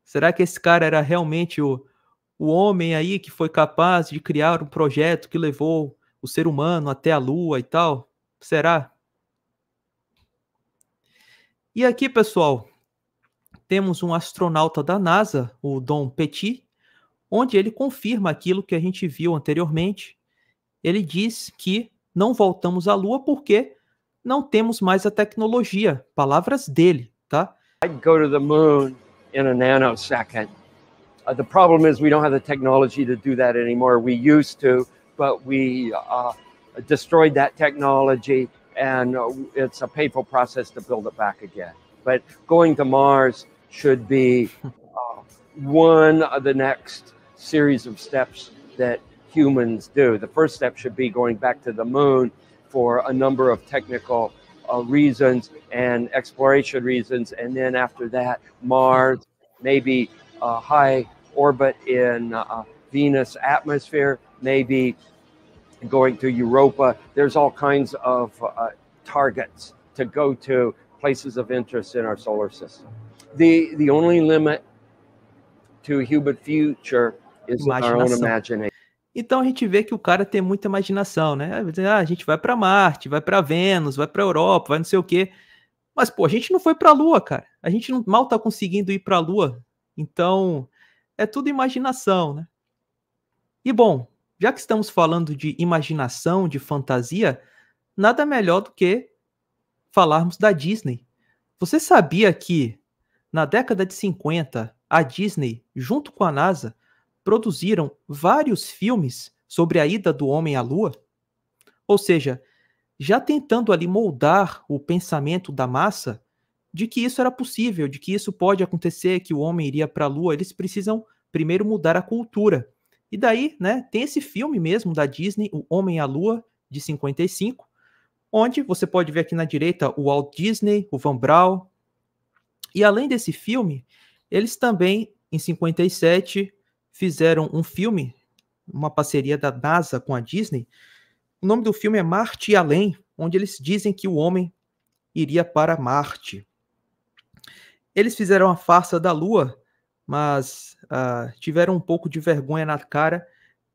Será que esse cara era realmente o homem aí que foi capaz de criar um projeto que levou o ser humano até a Lua e tal? Será? E aqui, pessoal, temos um astronauta da NASA, o Don Petit, onde ele confirma aquilo que a gente viu anteriormente. Ele diz que não voltamos à Lua porque não temos mais a tecnologia. Palavras dele, tá?
I'd go to the moon in a nanosecond. The problem is we don't have the technology to do that anymore. We used to, but we destroyed that technology, and it's a painful process to build it back again. But going to Mars should be one of the next series of steps that humans do. The first step should be going back to the moon for a number of technical reasons and exploration reasons, and then after that, Mars, maybe high orbit in Venus atmosphere, maybe going to Europa. There's all kinds of targets to go to, places of interest in our solar system. The only limit to human future is our own imagination.
Então a gente vê que o cara tem muita imaginação, né? A gente vai para Marte, vai para Vênus, vai para Europa, vai não sei o quê. Mas, pô, a gente não foi para a Lua, cara. A gente não, mal tá conseguindo ir para a Lua. Então, é tudo imaginação, né? E, bom, já que estamos falando de imaginação, de fantasia, nada melhor do que falarmos da Disney. Você sabia que, na década de 50, a Disney, junto com a NASA, produziram vários filmes sobre a ida do homem à Lua? Ou seja, já tentando ali moldar o pensamento da massa de que isso era possível, de que isso pode acontecer, que o homem iria para a Lua. Eles precisam primeiro mudar a cultura. E daí, né, tem esse filme mesmo da Disney, O Homem à Lua, de 55, onde você pode ver aqui na direita o Walt Disney, o Van Braun. E além desse filme, eles também, em 57, fizeram um filme, uma parceria da NASA com a Disney. O nome do filme é Marte e Além, onde eles dizem que o homem iria para Marte. Eles fizeram a farsa da Lua, mas tiveram um pouco de vergonha na cara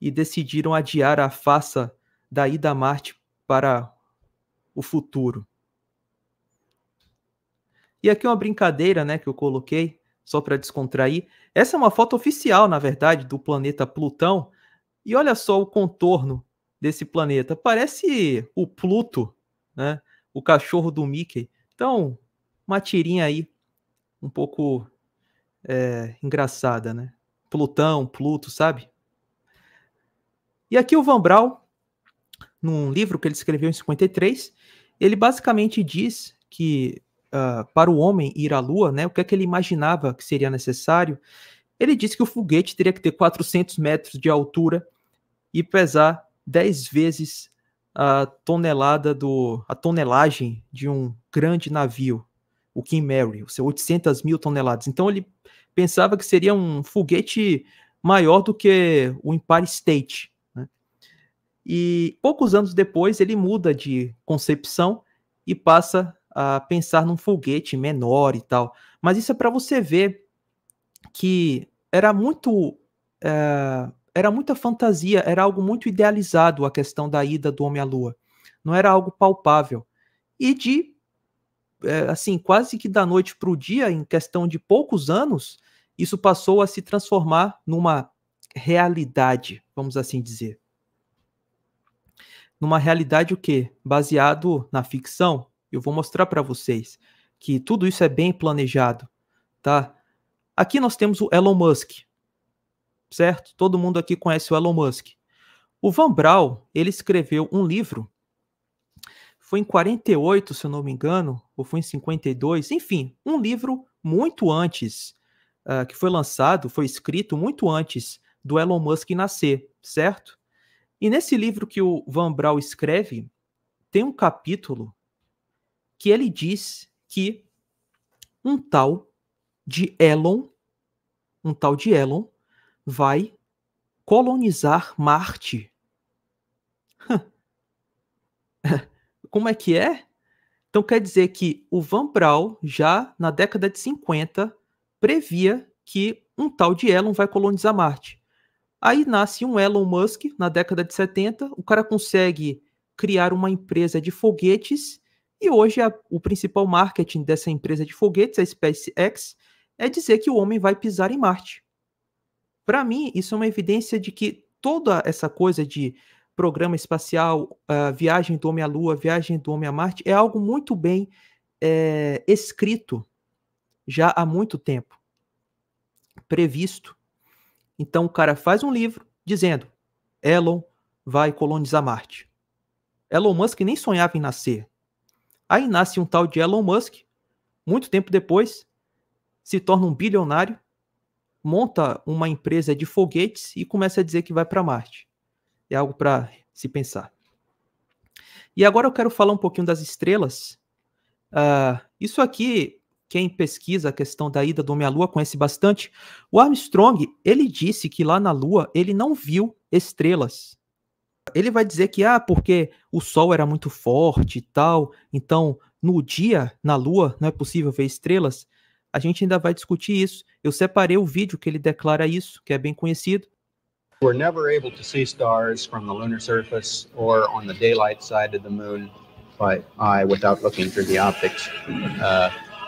e decidiram adiar a farsa da ida a Marte para o futuro. E aqui uma brincadeira, né, que eu coloquei, só para descontrair. Essa é uma foto oficial, na verdade, do planeta Plutão. E olha só o contorno desse planeta. Parece o Pluto, né? O cachorro do Mickey. Então, uma tirinha aí um pouco engraçada, né? Plutão, Pluto, sabe? E aqui o Van Braun, num livro que ele escreveu em 53, ele basicamente diz que para o homem ir à Lua, né, o que é que ele imaginava que seria necessário? Ele disse que o foguete teria que ter 400 metros de altura e pesar 10 vezes a tonelagem de um grande navio, o King Mary, ou seja, 800 mil toneladas. Então ele pensava que seria um foguete maior do que o Empire State, né? E poucos anos depois ele muda de concepção e passa a pensar num foguete menor e tal. Mas isso é para você ver que era muita fantasia, era algo muito idealizado a questão da ida do homem à Lua. Não era algo palpável. E assim, quase que da noite para o dia, em questão de poucos anos, isso passou a se transformar numa realidade, vamos assim dizer. Numa realidade o quê? Baseado na ficção. Eu vou mostrar para vocês que tudo isso é bem planejado, tá? Aqui nós temos o Elon Musk, certo? Todo mundo aqui conhece o Elon Musk. O Van Braun, ele escreveu um livro, foi em 48, se eu não me engano, ou foi em 52, enfim, um livro muito antes, que foi lançado, foi escrito muito antes do Elon Musk nascer, certo? E nesse livro que o Van Braun escreve, tem um capítulo que ele diz que um tal de Elon vai colonizar Marte. Como é que é? Então quer dizer que o Van Braun, já na década de 50, previa que um tal de Elon vai colonizar Marte. Aí nasce um Elon Musk, na década de 70, o cara consegue criar uma empresa de foguetes, e hoje o principal marketing dessa empresa de foguetes, a SpaceX, é dizer que o homem vai pisar em Marte. Para mim, isso é uma evidência de que toda essa coisa de programa espacial, viagem do homem à Lua, viagem do homem a Marte, é algo muito bem escrito já há muito tempo, previsto. Então o cara faz um livro dizendo: Elon vai colonizar Marte. Elon Musk nem sonhava em nascer. Aí nasce um tal de Elon Musk, muito tempo depois, se torna um bilionário, monta uma empresa de foguetes e começa a dizer que vai para Marte. É algo para se pensar. E agora eu quero falar um pouquinho das estrelas. Isso aqui, quem pesquisa a questão da ida do homem à Lua conhece bastante. O Armstrong, ele disse que lá na Lua ele não viu estrelas. Ele vai dizer que, porque o Sol era muito forte e tal, então no dia, na Lua, não é possível ver estrelas. A gente ainda vai discutir isso. Eu separei o vídeo que ele declara isso, que é bem conhecido.
We're never able to see stars from the lunar surface or on the daylight side of the moon by eye without looking through the optics.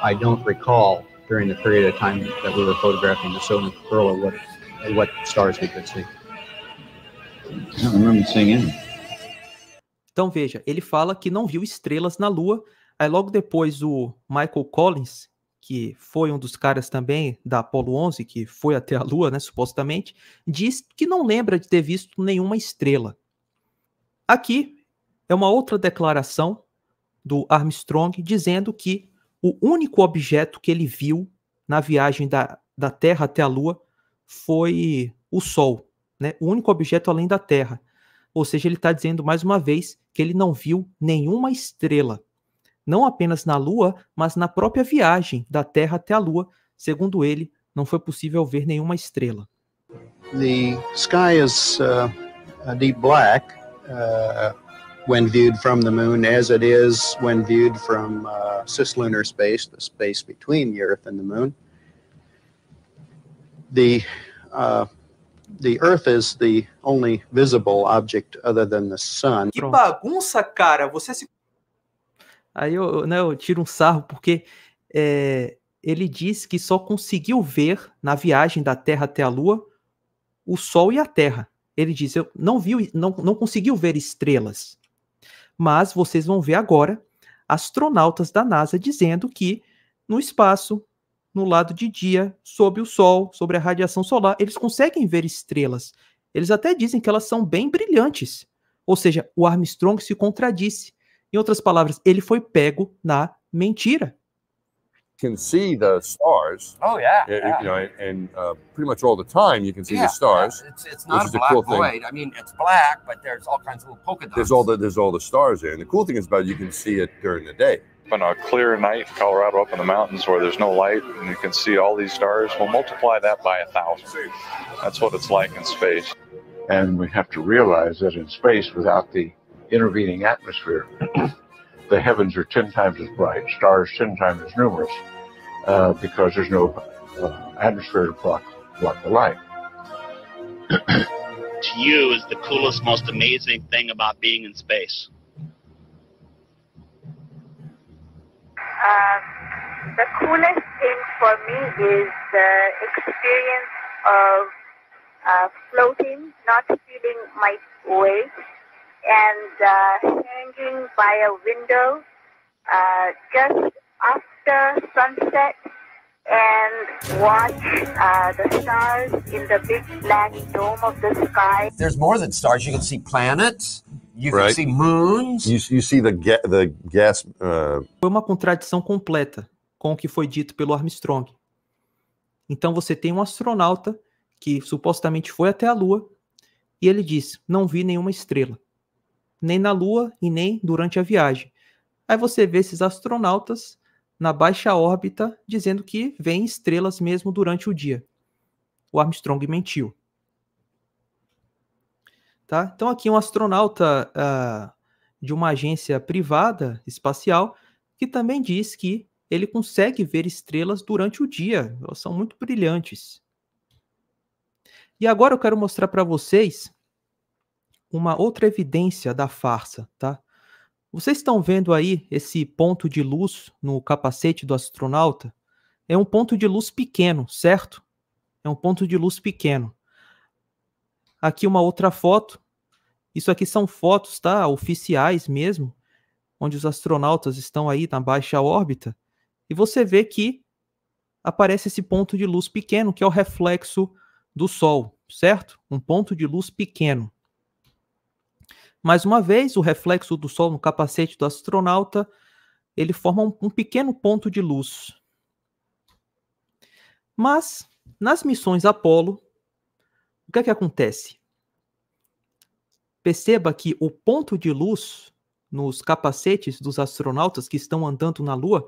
I don't recall during the period of time that we were photographing the solar what stars we could see. I don't remember seeing any.
Então veja, ele fala que não viu estrelas na Lua. Aí logo depois o Michael Collins, que foi um dos caras também da Apollo 11, que foi até a Lua, né, supostamente, diz que não lembra de ter visto nenhuma estrela. Aqui é uma outra declaração do Armstrong dizendo que o único objeto que ele viu na viagem da Terra até a Lua foi o Sol, né? O único objeto além da Terra. Ou seja, ele está dizendo mais uma vez que ele não viu nenhuma estrela. Não apenas na Lua, mas na própria viagem da Terra até a Lua. Segundo ele, não foi possível ver nenhuma estrela.
The sky is deep black when viewed from the moon, as it is when viewed from cislunar space, the space between the Earth and the moon. The Earth is the only visible object other than the sun.
Que bagunça, cara! Aí eu tiro um sarro porque ele diz que só conseguiu ver na viagem da Terra até a Lua o Sol e a Terra. Ele diz, eu não conseguiu ver estrelas. Mas vocês vão ver agora astronautas da NASA dizendo que no espaço, no lado de dia, sob o Sol, sobre a radiação solar, eles conseguem ver estrelas. Eles até dizem que elas são bem brilhantes. Ou seja, o Armstrong se contradisse. Em outras palavras, ele foi pego na mentira.
Can see the stars.
Oh yeah.
You know, and pretty much all the time you can see the stars.
It's not a black void. I mean, it's black, but there's all kinds of little polka dots.
There's all the stars there, and the cool thing is about it, you can see it during the day.
On a clear night in Colorado up in the mountains where there's no light and you can see all these stars, we'll multiply that by 1,000. That's what it's like in space.
And we have to realize that in space, without the intervening atmosphere, the heavens are 10 times as bright, stars 10 times as numerous, because there's no atmosphere to block the light.
To you is the coolest, most amazing thing about being in space?
The coolest thing for me is the experience of floating, not feeling my weight, and hanging by a window just after sunset and watch the stars in the big black dome of the sky.
There's more than stars. You can see planets. You can see moons.
You see the gas.
Foi uma contradição completa com o que foi dito pelo Armstrong. Então você tem um astronauta que supostamente foi até a Lua e ele diz, não vi nenhuma estrela. Nem na Lua e nem durante a viagem. Aí você vê esses astronautas na baixa órbita dizendo que vêm estrelas mesmo durante o dia. O Armstrong mentiu. Tá? Então aqui um astronauta de uma agência privada espacial que também diz que ele consegue ver estrelas durante o dia. Elas são muito brilhantes. E agora eu quero mostrar para vocês uma outra evidência da farsa, tá? Vocês estão vendo aí esse ponto de luz no capacete do astronauta? É um ponto de luz pequeno, certo? É um ponto de luz pequeno. Aqui uma outra foto. Isso aqui são fotos, tá? Oficiais mesmo, onde os astronautas estão aí na baixa órbita. E você vê que aparece esse ponto de luz pequeno, que é o reflexo do Sol, certo? Um ponto de luz pequeno. Mais uma vez, o reflexo do Sol no capacete do astronauta, ele forma um pequeno ponto de luz. Mas, nas missões Apollo, o que é que acontece? Perceba que o ponto de luz nos capacetes dos astronautas que estão andando na Lua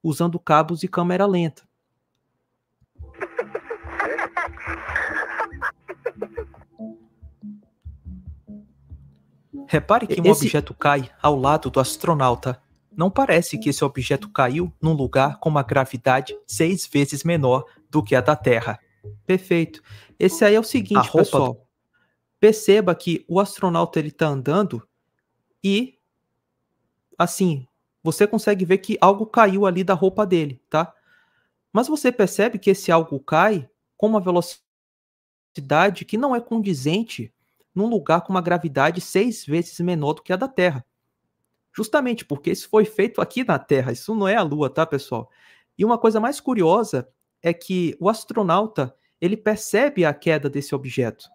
usando cabos e câmera lenta. Repare que um objeto cai ao lado do astronauta. Não parece que esse objeto caiu num lugar com uma gravidade 6 vezes menor do que a da Terra. Perfeito. Esse aí é o seguinte, pessoal. Perceba que o astronauta ele está andando e, assim, você consegue ver que algo caiu ali da roupa dele, tá? Mas você percebe que esse algo cai com uma velocidade que não é condizente num lugar com uma gravidade 6 vezes menor do que a da Terra. Justamente porque isso foi feito aqui na Terra, isso não é a Lua, tá, pessoal? E uma coisa mais curiosa é que o astronauta, ele percebe a queda desse objeto.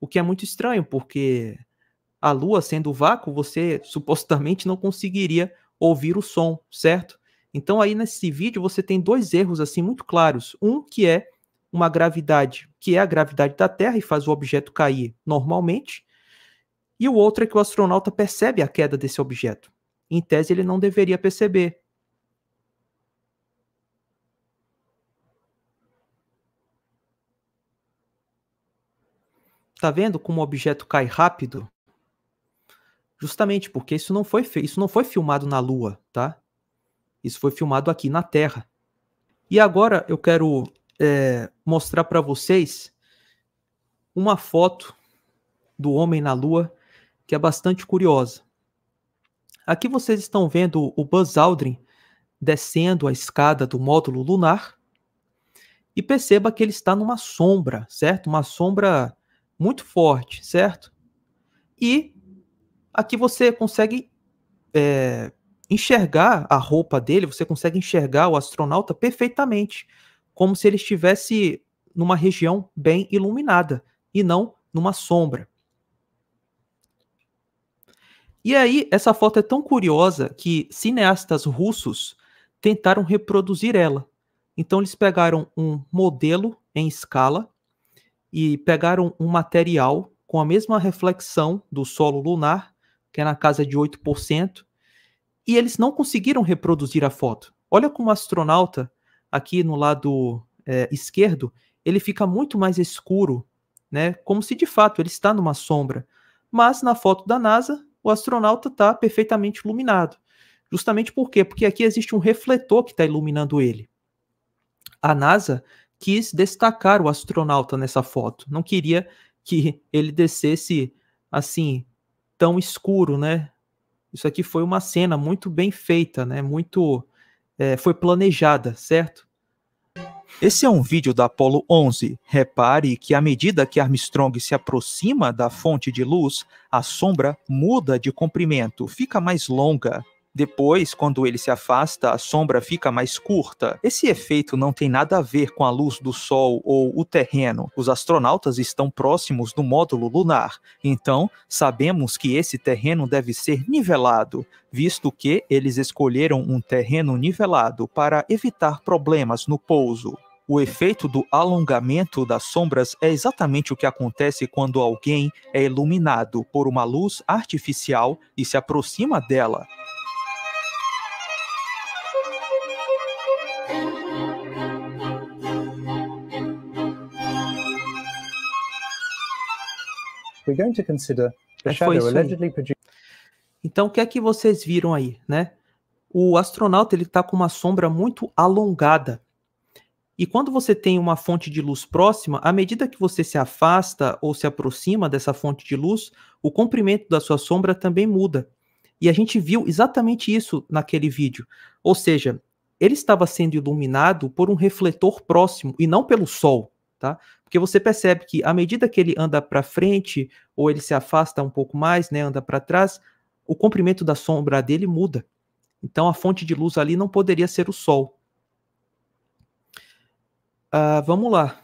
O que é muito estranho, porque a Lua, sendo vácuo, você supostamente não conseguiria ouvir o som, certo? Então aí nesse vídeo você tem 2 erros assim muito claros. Um que é uma gravidade, que é a gravidade da Terra e faz o objeto cair normalmente. E o outro é que o astronauta percebe a queda desse objeto. Em tese, ele não deveria perceber. Tá vendo como o objeto cai rápido? Justamente porque isso não foi filmado na Lua, tá? Isso foi filmado aqui na Terra. E agora eu quero mostrar para vocês uma foto do homem na Lua que é bastante curiosa. Aqui vocês estão vendo o Buzz Aldrin descendo a escada do módulo lunar e perceba que ele está numa sombra, certo? Uma sombra muito forte, certo? E aqui você consegue enxergar a roupa dele, você consegue enxergar o astronauta perfeitamente, como se ele estivesse numa região bem iluminada e não numa sombra. E aí, essa foto é tão curiosa que cineastas russos tentaram reproduzir ela. Então, eles pegaram um modelo em escala e pegaram um material com a mesma reflexão do solo lunar, que é na casa de 8%, e eles não conseguiram reproduzir a foto. Olha como o astronauta, aqui no lado esquerdo, ele fica muito mais escuro, né? Como se de fato ele está numa sombra. Mas na foto da NASA, o astronauta está perfeitamente iluminado. Justamente por quê? Porque aqui existe um refletor que está iluminando ele. A NASA quis destacar o astronauta nessa foto. Não queria que ele descesse assim, tão escuro, né? Isso aqui foi uma cena muito bem feita, né? Foi planejada, certo?
Esse é um vídeo da Apollo 11. Repare que à medida que Armstrong se aproxima da fonte de luz, a sombra muda de comprimento, fica mais longa. Depois, quando ele se afasta, a sombra fica mais curta. Esse efeito não tem nada a ver com a luz do Sol ou o terreno. Os astronautas estão próximos do módulo lunar, então sabemos que esse terreno deve ser nivelado, visto que eles escolheram um terreno nivelado para evitar problemas no pouso. O efeito do alongamento das sombras é exatamente o que acontece quando alguém é iluminado por uma luz artificial e se aproxima dela.
We're going to consider the shadow allegedly produced. Então, o que é que vocês viram aí, né? O astronauta ele está com uma sombra muito alongada. E quando você tem uma fonte de luz próxima, à medida que você se afasta ou se aproxima dessa fonte de luz, o comprimento da sua sombra também muda. E a gente viu exatamente isso naquele vídeo. Ou seja, ele estava sendo iluminado por um refletor próximo e não pelo Sol. Tá? Porque você percebe que à medida que ele anda para frente ou ele se afasta um pouco mais, né, anda para trás, o comprimento da sombra dele muda. Então a fonte de luz ali não poderia ser o Sol. Vamos lá.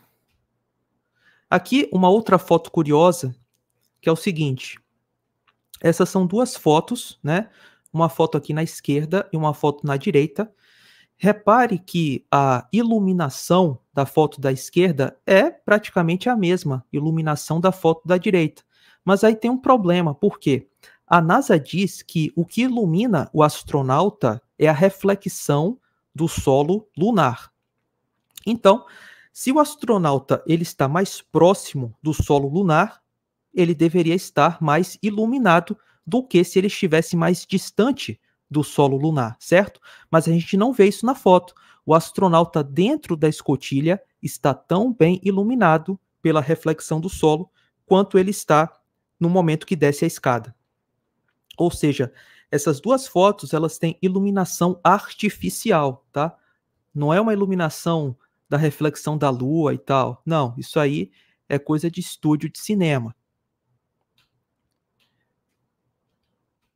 Aqui uma outra foto curiosa, que é o seguinte. Essas são 2 fotos, né? Uma foto aqui na esquerda e uma foto na direita. Repare que a iluminação da foto da esquerda é praticamente a mesma iluminação da foto da direita. Mas aí tem um problema, por quê? A NASA diz que o que ilumina o astronauta é a reflexão do solo lunar. Então, se o astronauta ele está mais próximo do solo lunar, ele deveria estar mais iluminado do que se ele estivesse mais distante do solo lunar, certo? Mas a gente não vê isso na foto. O astronauta dentro da escotilha está tão bem iluminado pela reflexão do solo quanto ele está no momento que desce a escada. Ou seja, essas duas fotos elas têm iluminação artificial, tá? Não é uma iluminação da reflexão da lua e tal. Não, isso aí é coisa de estúdio de cinema.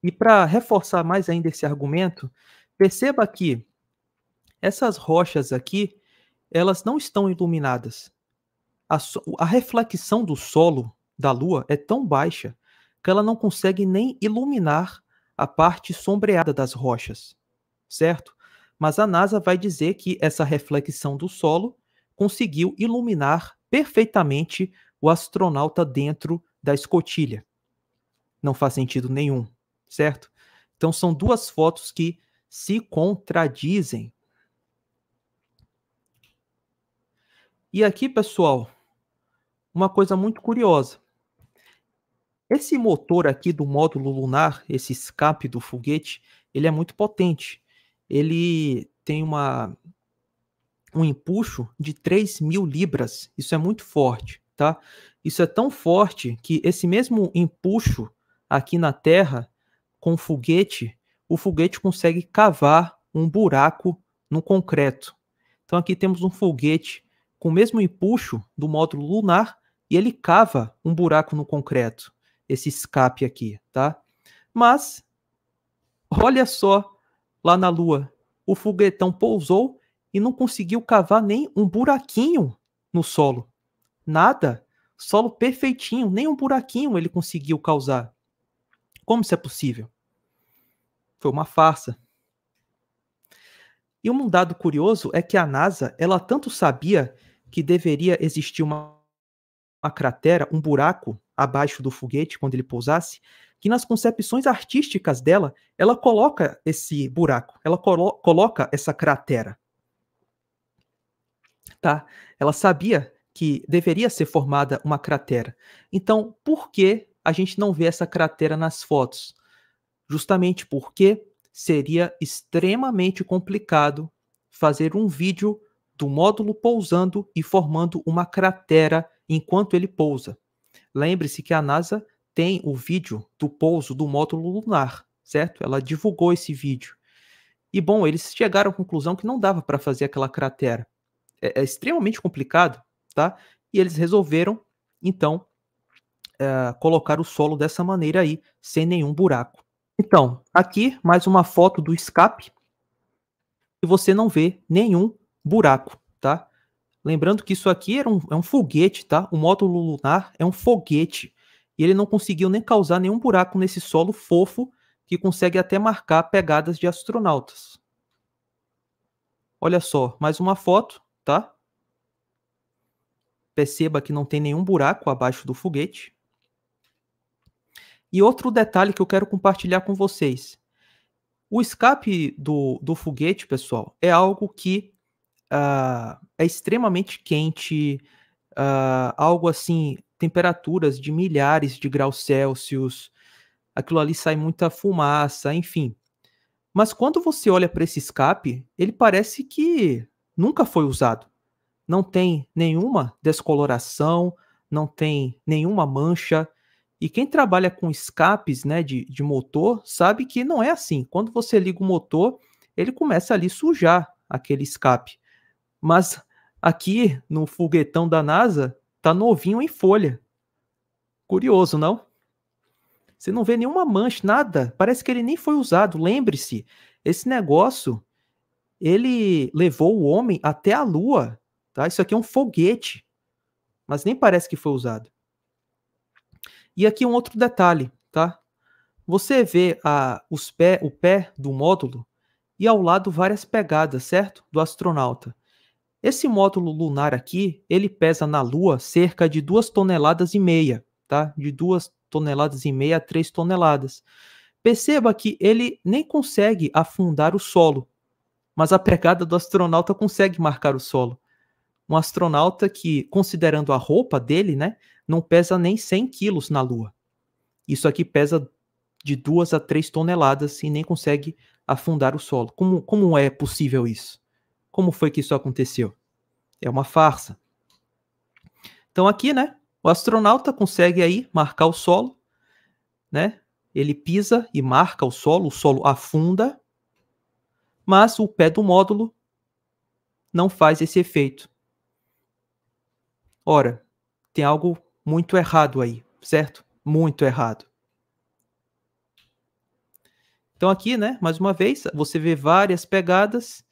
E para reforçar mais ainda esse argumento, perceba que essas rochas aqui, elas não estão iluminadas. A reflexão do solo da Lua é tão baixa que ela não consegue nem iluminar a parte sombreada das rochas, certo? Mas a NASA vai dizer que essa reflexão do solo conseguiu iluminar perfeitamente o astronauta dentro da escotilha. Não faz sentido nenhum, certo? Então são duas fotos que se contradizem. E aqui, pessoal, uma coisa muito curiosa. Esse motor aqui do módulo lunar, esse escape do foguete, ele é muito potente. Ele tem um empuxo de 3.000 libras. Isso é muito forte, tá? Isso é tão forte que esse mesmo empuxo aqui na Terra, com o foguete consegue cavar um buraco no concreto. Então aqui temos um foguete com o mesmo empuxo do módulo lunar e ele cava um buraco no concreto, esse escape aqui, tá? Mas, olha só, lá na Lua, o foguetão pousou e não conseguiu cavar nem um buraquinho no solo. Nada, solo perfeitinho, nem um buraquinho ele conseguiu causar. Como isso é possível? Foi uma farsa. E um dado curioso é que a NASA, ela tanto sabia que deveria existir uma cratera, um buraco abaixo do foguete quando ele pousasse, que nas concepções artísticas dela, ela coloca esse buraco, ela coloca essa cratera. Tá? Ela sabia que deveria ser formada uma cratera. Então, por que a gente não vê essa cratera nas fotos? Justamente porque seria extremamente complicado fazer um vídeo do módulo pousando e formando uma cratera enquanto ele pousa. Lembre-se que a NASA tem o vídeo do pouso do módulo lunar, certo? Ela divulgou esse vídeo. E, bom, eles chegaram à conclusão que não dava para fazer aquela cratera. É extremamente complicado, tá? E eles resolveram, então, colocar o solo dessa maneira aí, sem nenhum buraco. Então, aqui, mais uma foto do escape. E você não vê nenhum buraco, tá? Lembrando que isso aqui é um foguete, tá? O módulo lunar é um foguete. E ele não conseguiu nem causar nenhum buraco nesse solo fofo que consegue até marcar pegadas de astronautas. Olha só, mais uma foto, tá? Perceba que não tem nenhum buraco abaixo do foguete. E outro detalhe que eu quero compartilhar com vocês. O escape do foguete, pessoal, é algo que é extremamente quente, algo assim, temperaturas de milhares de graus Celsius, aquilo ali sai muita fumaça, enfim. Mas quando você olha para esse escape, ele parece que nunca foi usado. Não tem nenhuma descoloração, não tem nenhuma mancha. E quem trabalha com escapes, né, de motor sabe que não é assim. Quando você liga o motor, ele começa ali a sujar aquele escape. Mas aqui no foguetão da NASA, tá novinho em folha. Curioso, não? Você não vê nenhuma mancha, nada. Parece que ele nem foi usado. Lembre-se, esse negócio, ele levou o homem até a Lua. Tá? Isso aqui é um foguete. Mas nem parece que foi usado. E aqui um outro detalhe, tá? Você vê o pé do módulo e ao lado várias pegadas, certo? Do astronauta. Esse módulo lunar aqui, ele pesa na Lua cerca de 2,5 toneladas, tá? De 2,5 toneladas a 3 toneladas. Perceba que ele nem consegue afundar o solo. mas a pegada do astronauta consegue marcar o solo. Um astronauta que, considerando a roupa dele, né, não pesa nem 100 quilos na Lua. Isso aqui pesa de 2 a 3 toneladas e nem consegue afundar o solo. Como é possível isso? Como foi que isso aconteceu? É uma farsa. Então aqui, né, o astronauta consegue aí marcar o solo, né? Ele pisa e marca o solo afunda, mas o pé do módulo não faz esse efeito. Ora, tem algo muito errado aí, certo? Muito errado. Então aqui, né, mais uma vez, você vê várias pegadas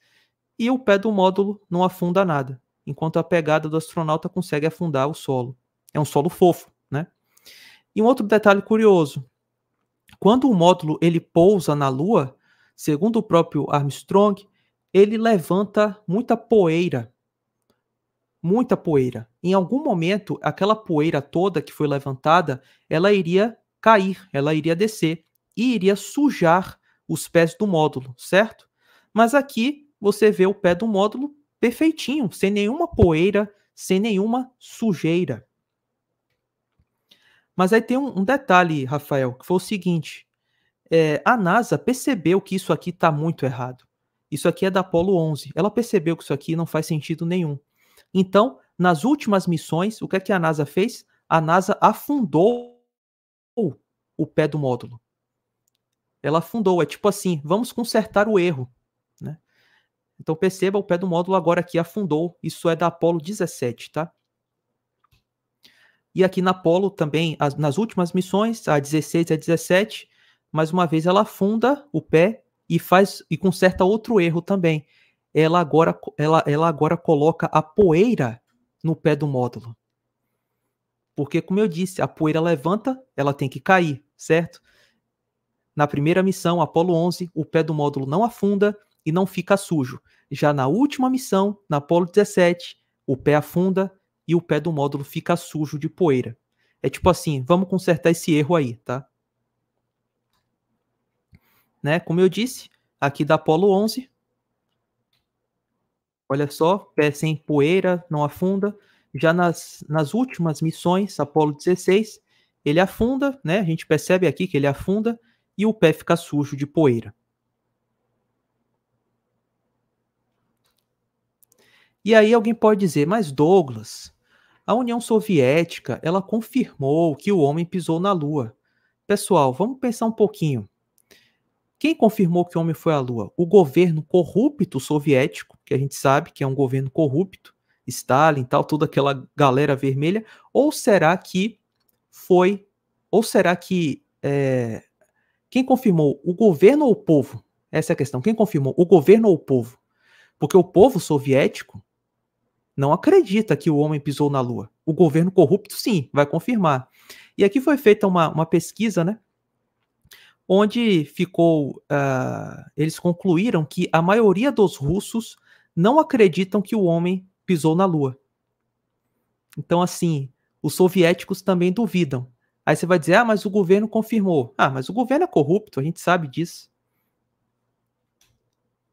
e o pé do módulo não afunda nada, enquanto a pegada do astronauta consegue afundar o solo. É um solo fofo, né? E um outro detalhe curioso, quando o módulo ele pousa na Lua, segundo o próprio Armstrong, ele levanta muita poeira. Muita poeira. Em algum momento, aquela poeira toda que foi levantada, ela iria cair, ela iria descer e iria sujar os pés do módulo, certo? Mas aqui você vê o pé do módulo perfeitinho, sem nenhuma poeira, sem nenhuma sujeira. Mas aí tem um detalhe, Rafael, que foi o seguinte, a NASA percebeu que isso aqui está muito errado. Isso aqui é da Apollo 11. Ela percebeu que isso aqui não faz sentido nenhum. Então, nas últimas missões, o que é que a NASA fez? A NASA afundou o pé do módulo. Ela afundou, é tipo assim, vamos consertar o erro, né? Então perceba, o pé do módulo agora aqui afundou, isso é da Apollo 17, tá? E aqui na Apollo também, nas últimas missões, a 16 e a 17, mais uma vez ela afunda o pé e conserta outro erro também. Ela agora coloca a poeira no pé do módulo. Porque, como eu disse, a poeira levanta, ela tem que cair, certo? Na primeira missão, Apollo 11, o pé do módulo não afunda e não fica sujo. Já na última missão, na Apollo 17, o pé afunda e o pé do módulo fica sujo de poeira. É tipo assim, vamos consertar esse erro aí, tá? Né? Como eu disse, aqui da Apollo 11, olha só, pé sem poeira, não afunda. Já nas últimas missões, Apollo 16, ele afunda, né? A gente percebe aqui que ele afunda e o pé fica sujo de poeira. E aí alguém pode dizer, mas Douglas, a União Soviética, ela confirmou que o homem pisou na Lua. Pessoal, vamos pensar um pouquinho. Quem confirmou que o homem foi à Lua? O governo corrupto soviético, que a gente sabe que é um governo corrupto, Stalin e tal, toda aquela galera vermelha, ou será que foi, ou será que quem confirmou, o governo ou o povo? Essa é a questão, quem confirmou, o governo ou o povo? Porque o povo soviético não acredita que o homem pisou na Lua. O governo corrupto, sim, vai confirmar. E aqui foi feita uma pesquisa, né? Onde eles concluíram que a maioria dos russos não acreditam que o homem pisou na Lua. Então, assim, os soviéticos também duvidam. Aí você vai dizer, mas o governo confirmou. Mas o governo é corrupto, a gente sabe disso.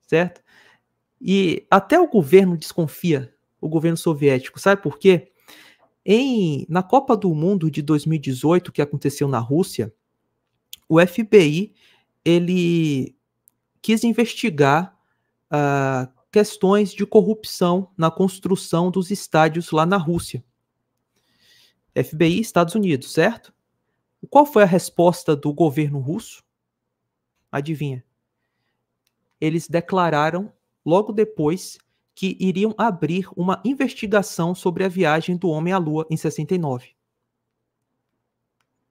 Certo? E até o governo desconfia, o governo soviético. Sabe por quê? Na Copa do Mundo de 2018, que aconteceu na Rússia, o FBI ele quis investigar questões de corrupção na construção dos estádios lá na Rússia. FBI, Estados Unidos, certo? Qual foi a resposta do governo russo? Adivinha? Eles declararam logo depois que iriam abrir uma investigação sobre a viagem do homem à Lua em 69.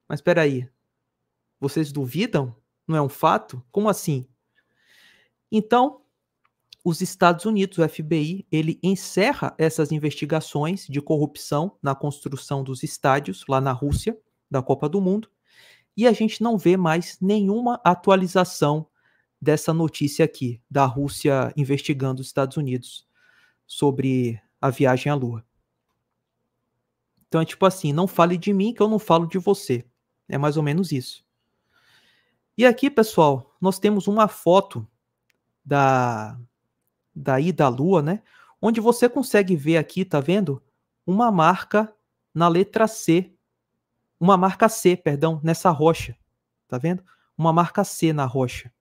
Mas espera aí. Vocês duvidam? Não é um fato? Como assim? Então, os Estados Unidos, o FBI, ele encerra essas investigações de corrupção na construção dos estádios lá na Rússia, da Copa do Mundo, e a gente não vê mais nenhuma atualização dessa notícia aqui, da Rússia investigando os Estados Unidos sobre a viagem à Lua. Então é tipo assim, não fale de mim que eu não falo de você. É mais ou menos isso. E aqui, pessoal, nós temos uma foto da daí da Lua, né? Onde você consegue ver aqui, tá vendo? Uma marca na letra C. Uma marca C, perdão, nessa rocha. Tá vendo? Uma marca C na rocha.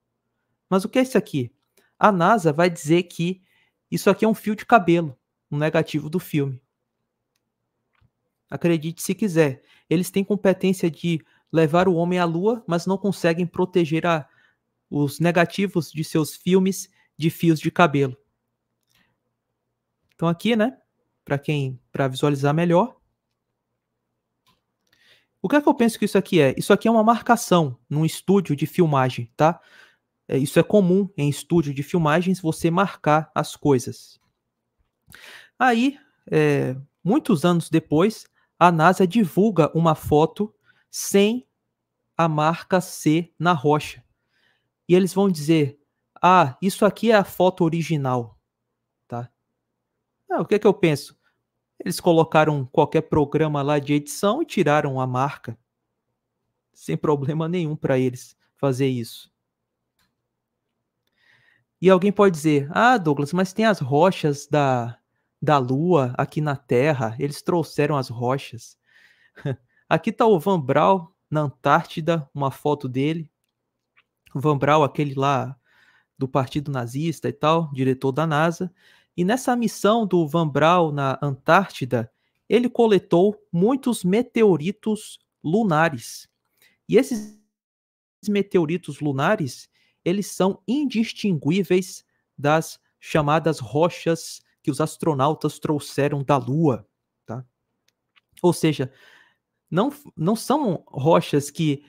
Mas o que é isso aqui? A NASA vai dizer que isso aqui é um fio de cabelo, um negativo do filme. Acredite se quiser. Eles têm competência de levar o homem à Lua, mas não conseguem proteger os negativos de seus filmes de fios de cabelo. Então aqui, né, para visualizar melhor. O que é que eu penso que isso aqui é? Isso aqui é uma marcação num estúdio de filmagem, tá? Isso é comum em estúdio de filmagens, você marcar as coisas. Aí, muitos anos depois, a NASA divulga uma foto sem a marca C na rocha. E eles vão dizer, isso aqui é a foto original. Tá? O que é que eu penso? Eles colocaram qualquer programa lá de edição e tiraram a marca. Sem problema nenhum para eles fazer isso. E alguém pode dizer, Douglas, mas tem as rochas da Lua aqui na Terra. Eles trouxeram as rochas. Aqui está o Van Braun na Antártida, uma foto dele. O Van Braun, aquele lá do Partido Nazista e tal, diretor da NASA. E nessa missão do Van Braun na Antártida, ele coletou muitos meteoritos lunares. E esses meteoritos lunares, eles são indistinguíveis das chamadas rochas que os astronautas trouxeram da Lua. Tá? Ou seja, não são rochas que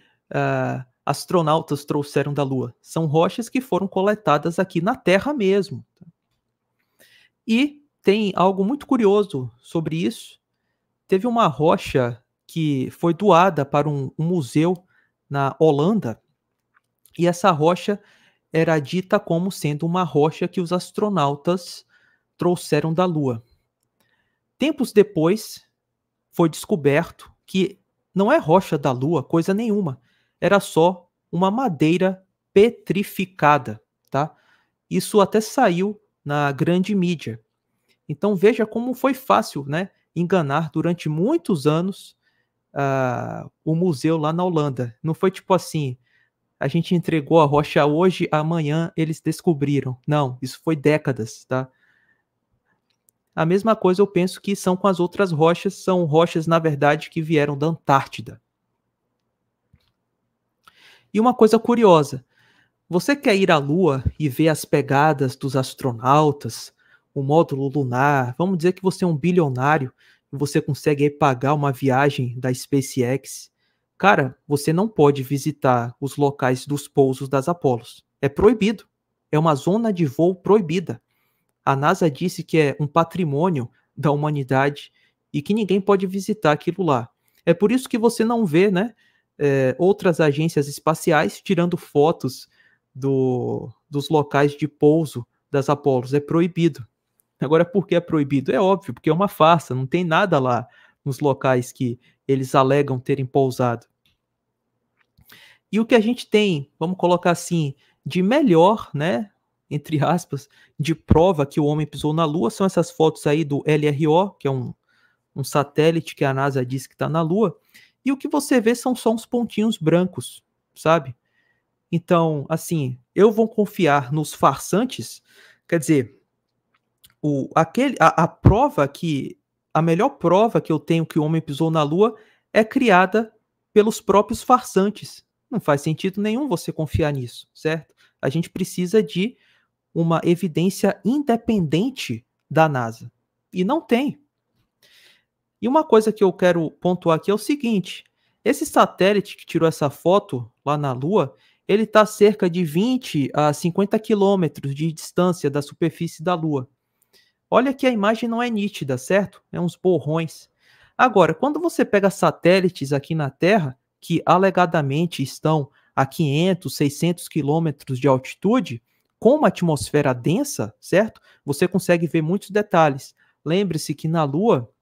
astronautas trouxeram da Lua. São rochas que foram coletadas aqui na Terra mesmo. Tá? E tem algo muito curioso sobre isso. Teve uma rocha que foi doada para um museu na Holanda. E essa rocha era dita como sendo uma rocha que os astronautas trouxeram da Lua. Tempos depois, foi descoberto que não é rocha da Lua, coisa nenhuma. Era só uma madeira petrificada. Tá? Isso até saiu na grande mídia. Então veja como foi fácil, né, enganar durante muitos anos o museu lá na Holanda. Não foi tipo assim, a gente entregou a rocha hoje, amanhã eles descobriram. Não, isso foi décadas, tá? A mesma coisa eu penso que são com as outras rochas, são rochas, na verdade, que vieram da Antártida. E uma coisa curiosa, você quer ir à Lua e ver as pegadas dos astronautas, o módulo lunar, vamos dizer que você é um bilionário e você consegue aí pagar uma viagem da SpaceX. Cara, você não pode visitar os locais dos pousos das Apolos. É proibido. É uma zona de voo proibida. A NASA disse que é um patrimônio da humanidade e que ninguém pode visitar aquilo lá. É por isso que você não vê, né, outras agências espaciais tirando fotos dos locais de pouso das Apolos. É proibido. Agora, por que é proibido? É óbvio, porque é uma farsa, não tem nada lá nos locais que eles alegam terem pousado. E o que a gente tem, vamos colocar assim, de melhor, né, entre aspas, de prova que o homem pisou na Lua, são essas fotos aí do LRO, que é um satélite que a NASA diz que está na Lua, e o que você vê são só uns pontinhos brancos, sabe? Então, assim, eu vou confiar nos farsantes, quer dizer, a melhor prova que eu tenho que o homem pisou na Lua é criada pelos próprios farsantes. Não faz sentido nenhum você confiar nisso, certo? A gente precisa de uma evidência independente da NASA. E não tem. E uma coisa que eu quero pontuar aqui é o seguinte, esse satélite que tirou essa foto lá na Lua, ele está a cerca de 20 a 50 quilômetros de distância da superfície da Lua. Olha que a imagem não é nítida, certo? É uns borrões. Agora, quando você pega satélites aqui na Terra, que alegadamente estão a 500, 600 quilômetros de altitude, com uma atmosfera densa, certo? Você consegue ver muitos detalhes. Lembre-se que na Lua,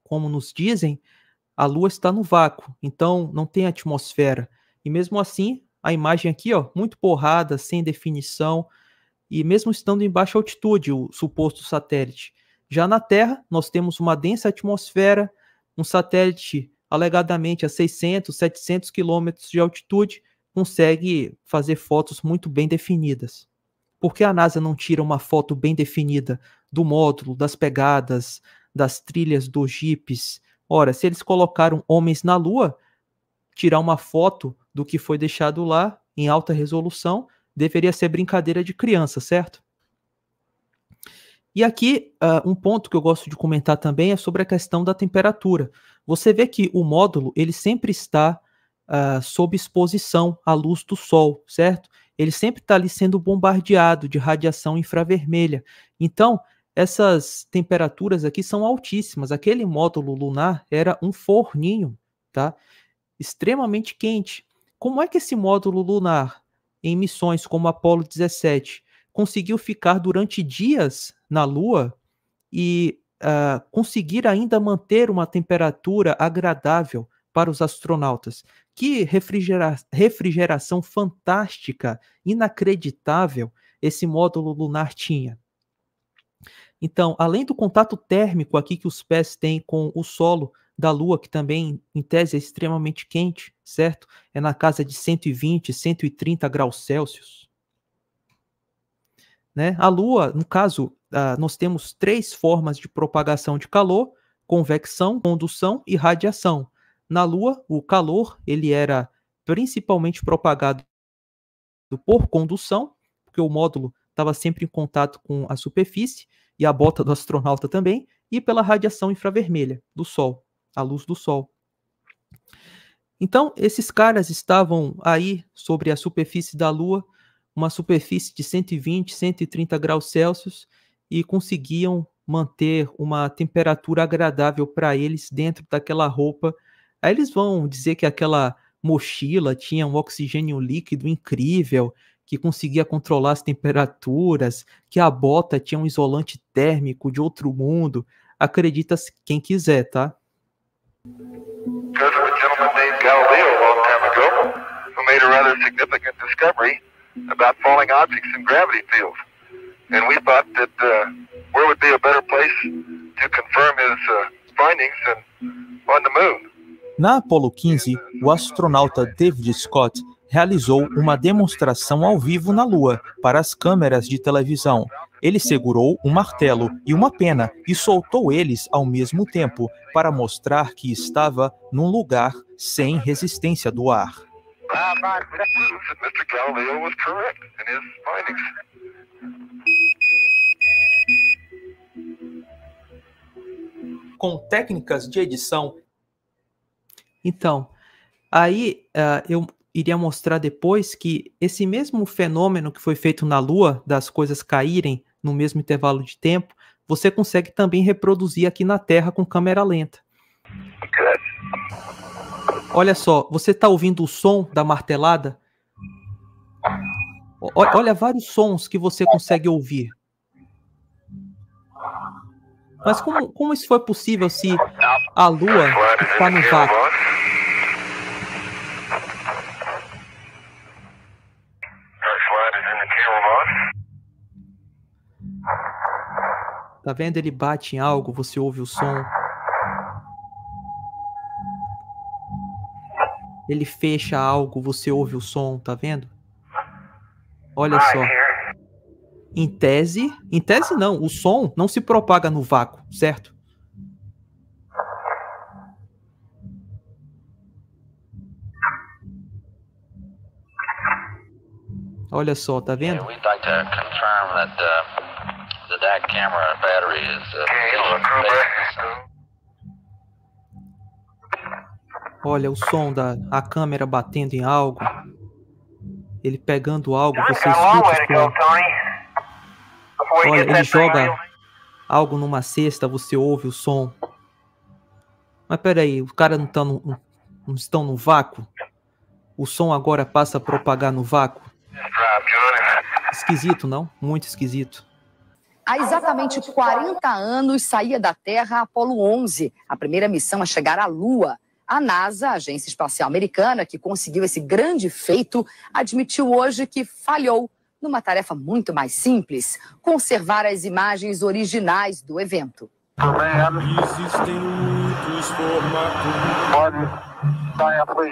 como nos dizem, a Lua está no vácuo, então não tem atmosfera. E mesmo assim, a imagem aqui, ó, muito borrada, sem definição. e mesmo estando em baixa altitude, o suposto satélite. Já na Terra, nós temos uma densa atmosfera, um satélite alegadamente a 600, 700 quilômetros de altitude, consegue fazer fotos muito bem definidas. Por que a NASA não tira uma foto bem definida do módulo, das pegadas, das trilhas dos jipes? Ora, se eles colocaram homens na Lua, tirar uma foto do que foi deixado lá em alta resolução deveria ser brincadeira de criança, certo? E aqui, um ponto que eu gosto de comentar também é sobre a questão da temperatura. Você vê que o módulo, ele sempre está sob exposição à luz do Sol, certo? Ele sempre está ali sendo bombardeado de radiação infravermelha. Então, essas temperaturas aqui são altíssimas. Aquele módulo lunar era um forninho, tá? Extremamente quente. Como é que esse módulo lunar, em missões como Apollo 17, conseguiu ficar durante dias na Lua e conseguir ainda manter uma temperatura agradável para os astronautas? Que refrigeração fantástica, inacreditável esse módulo lunar tinha. Então, além do contato térmico aqui que os pés têm com o solo da Lua, que também, em tese, é extremamente quente, certo? É na casa de 120, 130 graus Celsius. Né? A Lua, no caso, nós temos 3 formas de propagação de calor: convecção, condução e radiação. Na Lua, o calor ele era principalmente propagado por condução, porque o módulo estava sempre em contato com a superfície, e a bota do astronauta também, e pela radiação infravermelha do Sol, a luz do Sol. Então, esses caras estavam aí sobre a superfície da Lua, uma superfície de 120, 130 graus Celsius, e conseguiam manter uma temperatura agradável para eles dentro daquela roupa. Aí eles vão dizer que aquela mochila tinha um oxigênio líquido incrível, que conseguia controlar as temperaturas, que a bota tinha um isolante térmico de outro mundo. Acredita quem quiser, tá?
Because of a gentleman named Galileo a long time ago, who made a rather significant discovery about falling objects in gravity fields. And we thought that where would be a better place to confirm his findings than on the moon.
Na Apollo 15, o astronauta David Scott realizou uma demonstração ao vivo na Lua para as câmeras de televisão. Ele segurou um martelo e uma pena e soltou eles ao mesmo tempo para mostrar que estava num lugar sem resistência do ar.
Mr. Galileo was correct in his findings.
Com técnicas de edição. Então, aí eu iria mostrar depois que esse mesmo fenômeno que foi feito na Lua, das coisas caírem no mesmo intervalo de tempo, você consegue também reproduzir aqui na Terra com câmera lenta. Olha só, você está ouvindo o som da martelada? Olha vários sons que você consegue ouvir. Mas como isso foi possível se a Lua está no vácuo? Tá vendo? Ele bate em algo, você ouve o som. Ele fecha algo, você ouve o som, tá vendo? Olha só. Em tese não, o som não se propaga no vácuo, certo? Olha só, tá vendo? Olha o som da câmera batendo em algo. Ele pegando algo, você escuta o som. Olha, ele joga algo numa cesta, você ouve o som. Mas peraí, os caras não estão no vácuo? O som agora passa a propagar no vácuo? Esquisito, não? Muito esquisito.
Há exatamente 40 anos saía da Terra a Apollo 11, a primeira missão a chegar à Lua. A NASA, a Agência Espacial Americana, que conseguiu esse grande feito, admitiu hoje que falhou numa tarefa muito mais simples, conservar as imagens originais do evento.
Existem muitos formatos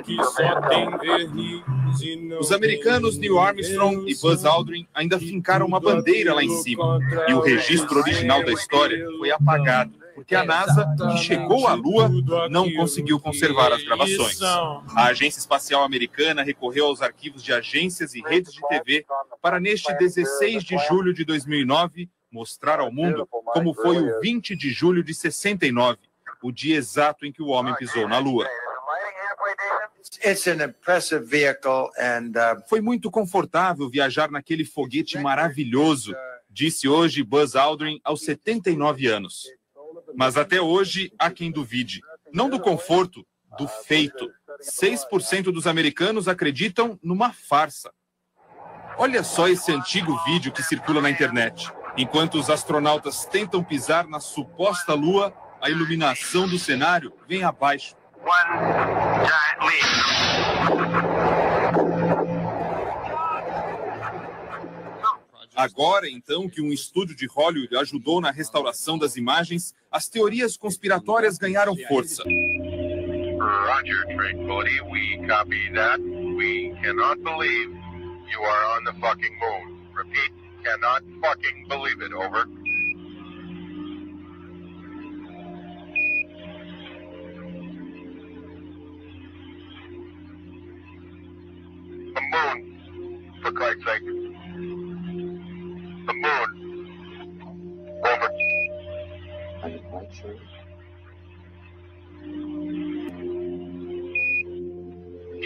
que só tem verniz e não.
Os americanos Neil Armstrong e Buzz Aldrin ainda fincaram uma bandeira lá em cima, e o registro original da história foi apagado, porque a NASA, que chegou à Lua, não conseguiu conservar as gravações. A Agência Espacial Americana recorreu aos arquivos de agências e redes de TV para, neste 16 de julho de 2009, mostrar ao mundo como foi o 20 de julho de 69, o dia exato em que o homem pisou na Lua. Foi muito confortável viajar naquele foguete maravilhoso, disse hoje Buzz Aldrin aos 79 anos. Mas até hoje há quem duvide, não do conforto, do feito. 6% dos americanos acreditam numa farsa. Olha só esse antigo vídeo que circula na internet. Enquanto os astronautas tentam pisar na suposta Lua, a iluminação do cenário vem abaixo. Agora, então, que um estúdio de Hollywood ajudou na restauração das imagens, as teorias conspiratórias ganharam força.
Roger, Tranquility, we copy that. We cannot believe you are on the fucking moon. Repeat, cannot fucking believe it, over. The moon, for Christ's sake. The moon. Over. Are you quite sure?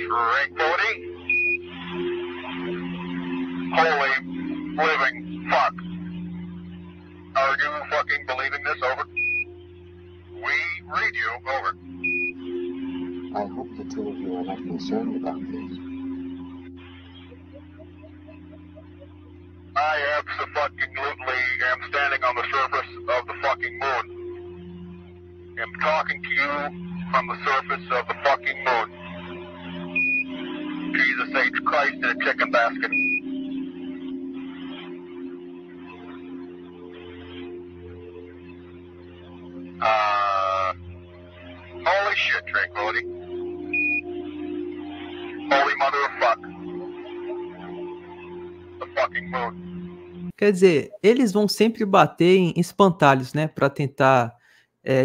Tranquility? Holy living fuck. Are you fucking believing this? Over. We read you. Over.
I hope the two of you are not concerned about this.
I absolutely am standing on the surface of the fucking moon. I'm talking to you from the surface of the fucking moon. Jesus H. Christ in a chicken basket. Holy shit, Tranquility. Holy mother of fuck. The fucking moon.
Quer dizer, eles vão sempre bater em espantalhos, né? Para tentar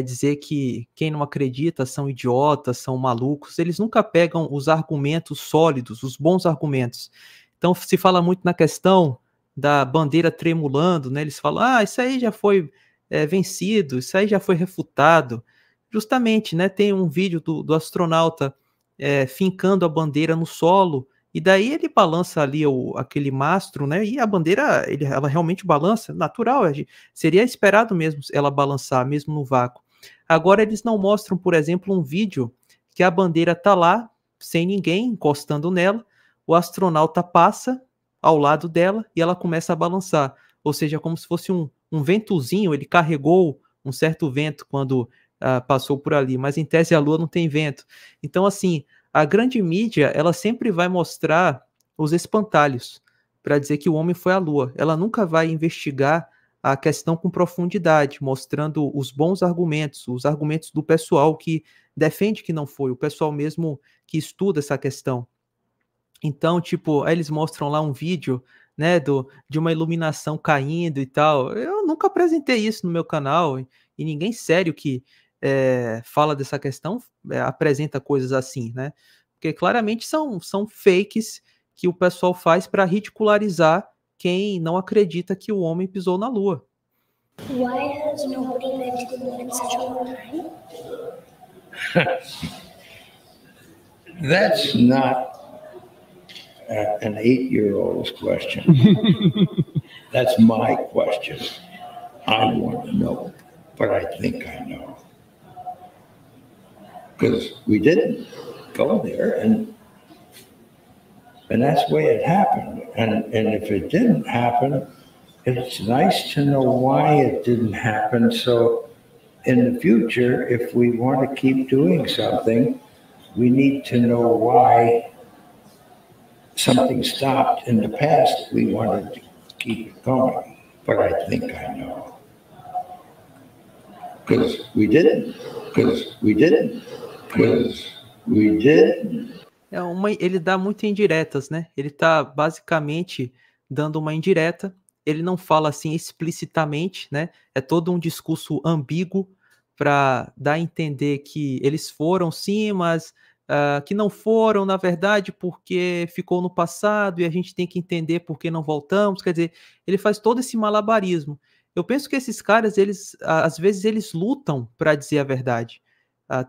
dizer que quem não acredita são idiotas, são malucos. Eles nunca pegam os argumentos sólidos, os bons argumentos. Então se fala muito na questão da bandeira tremulando, né? Eles falam, isso aí já foi vencido, isso aí já foi refutado. Justamente, né? Tem um vídeo do astronauta fincando a bandeira no solo, e daí ele balança ali aquele mastro, né? E a bandeira, ela realmente balança, natural, seria esperado mesmo ela balançar, mesmo no vácuo. Agora eles não mostram, por exemplo, um vídeo que a bandeira tá lá, sem ninguém encostando nela, o astronauta passa ao lado dela e ela começa a balançar. Ou seja, como se fosse um ventozinho, ele carregou um certo vento quando passou por ali, mas em tese a Lua não tem vento. Então, assim, a grande mídia, ela sempre vai mostrar os espantalhos para dizer que o homem foi à Lua. Ela nunca vai investigar a questão com profundidade, mostrando os bons argumentos, os argumentos do pessoal que defende que não foi, o pessoal mesmo que estuda essa questão. Então, tipo, aí eles mostram lá um vídeo, né, de uma iluminação caindo e tal. Eu nunca apresentei isso no meu canal, e ninguém sério que fala dessa questão apresenta coisas assim, né? Porque claramente são fakes que o pessoal faz para ridicularizar quem não acredita que o homem pisou na Lua.
Why has nobody lived in the moon in such a long time?
That's not an 8-year-old's question. That's my question. I want to know, but I think I know. Because we didn't go there, and that's the way it happened. And if it didn't happen, it's nice to know why it didn't happen. So in the future, if we want to keep doing something, we need to know why something stopped. In the past, we wanted to keep it going, but I think I know. Because we didn't.
Ele dá muito indiretas, né? Ele tá basicamente dando uma indireta. Ele não fala assim explicitamente, né? É todo um discurso ambíguo para dar a entender que eles foram sim, mas que não foram, na verdade, porque ficou no passado e a gente tem que entender por que não voltamos. Quer dizer, ele faz todo esse malabarismo. Eu penso que esses caras, eles às vezes eles lutam para dizer a verdade.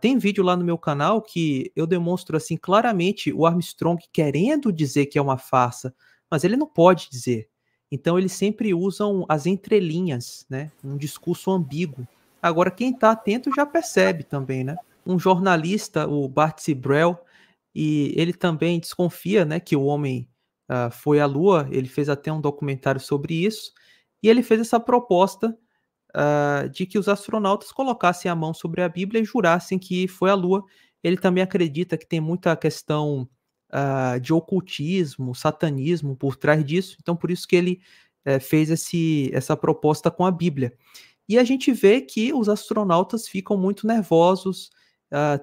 Tem vídeo lá no meu canal que eu demonstro assim claramente o Armstrong querendo dizer que é uma farsa, mas ele não pode dizer. Então eles sempre usam as entrelinhas, né? Um discurso ambíguo. Agora quem está atento já percebe também, né? Um jornalista, o Bart Sibrel, e ele também desconfia, né, que o homem foi à Lua. Ele fez até um documentário sobre isso, e ele fez essa proposta de que os astronautas colocassem a mão sobre a Bíblia e jurassem que foi à Lua. Ele também acredita que tem muita questão de ocultismo, satanismo por trás disso, então por isso que ele fez essa proposta com a Bíblia. E a gente vê que os astronautas ficam muito nervosos.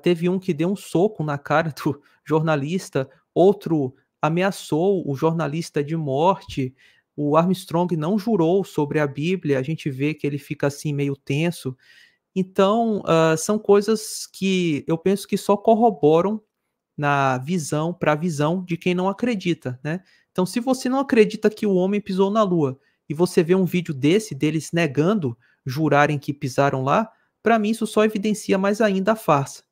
Teve um que deu um soco na cara do jornalista, outro ameaçou o jornalista de morte. O Armstrong não jurou sobre a Bíblia, a gente vê que ele fica assim meio tenso. Então, são coisas que eu penso que só corroboram para a visão de quem não acredita, né? Então, se você não acredita que o homem pisou na Lua e você vê um vídeo deles negando, jurarem que pisaram lá, para mim isso só evidencia mais ainda a farsa.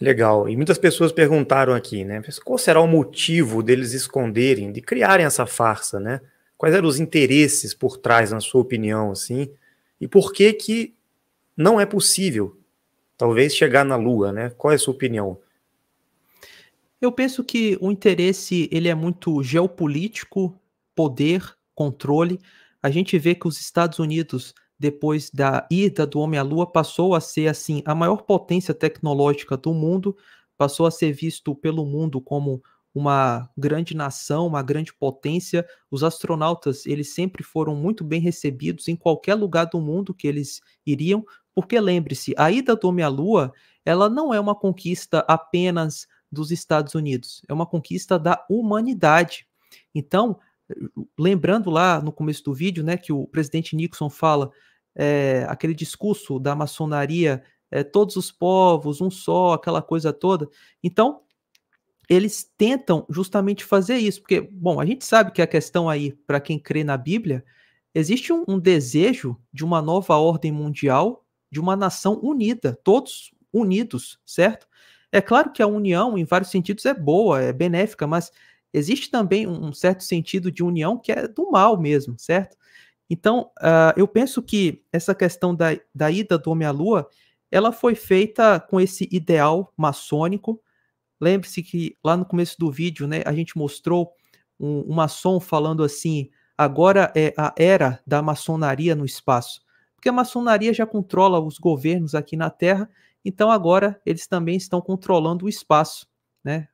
Legal. E muitas pessoas perguntaram aqui, né? Qual será o motivo deles esconderem, de criarem essa farsa, né? Quais eram os interesses por trás, na sua opinião, assim? E por que não é possível, talvez, chegar na Lua, né? Qual é a sua opinião?
Eu penso que o interesse ele é muito geopolítico, poder, controle. A gente vê que os Estados Unidos, depois da ida do homem à Lua, passou a ser assim a maior potência tecnológica do mundo, passou a ser visto pelo mundo como uma grande nação, uma grande potência. Os astronautas, eles sempre foram muito bem recebidos em qualquer lugar do mundo que eles iriam, porque lembre-se, a ida do homem à Lua, ela não é uma conquista apenas dos Estados Unidos, é uma conquista da humanidade. Então, lembrando lá no começo do vídeo, né, que o presidente Nixon fala aquele discurso da maçonaria, todos os povos, um só, aquela coisa toda. Então, eles tentam justamente fazer isso, porque, bom, a gente sabe que a questão aí, para quem crê na Bíblia, existe um desejo de uma nova ordem mundial, de uma nação unida, todos unidos, certo? É claro que a união, em vários sentidos, é boa, é benéfica, mas existe também um certo sentido de união que é do mal mesmo, certo? Então, eu penso que essa questão da ida do homem à Lua, ela foi feita com esse ideal maçônico. Lembre-se que lá no começo do vídeo, né, a gente mostrou um maçom falando assim, agora é a era da maçonaria no espaço. Porque a maçonaria já controla os governos aqui na Terra, então agora eles também estão controlando o espaço, né?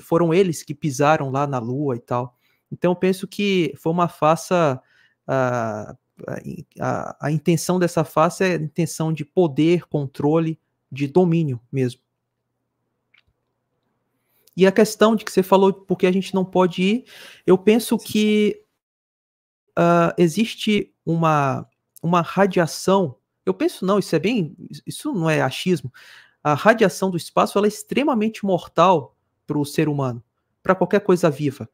Foram eles que pisaram lá na Lua e tal. Então eu penso que foi uma farsa, a intenção dessa farsa é a intenção de poder, controle, de domínio mesmo. E a questão de que você falou porque a gente não pode ir, eu penso que existe uma radiação. Eu penso não, isso não é achismo. A radiação do espaço ela é extremamente mortal para o ser humano, para qualquer coisa viva.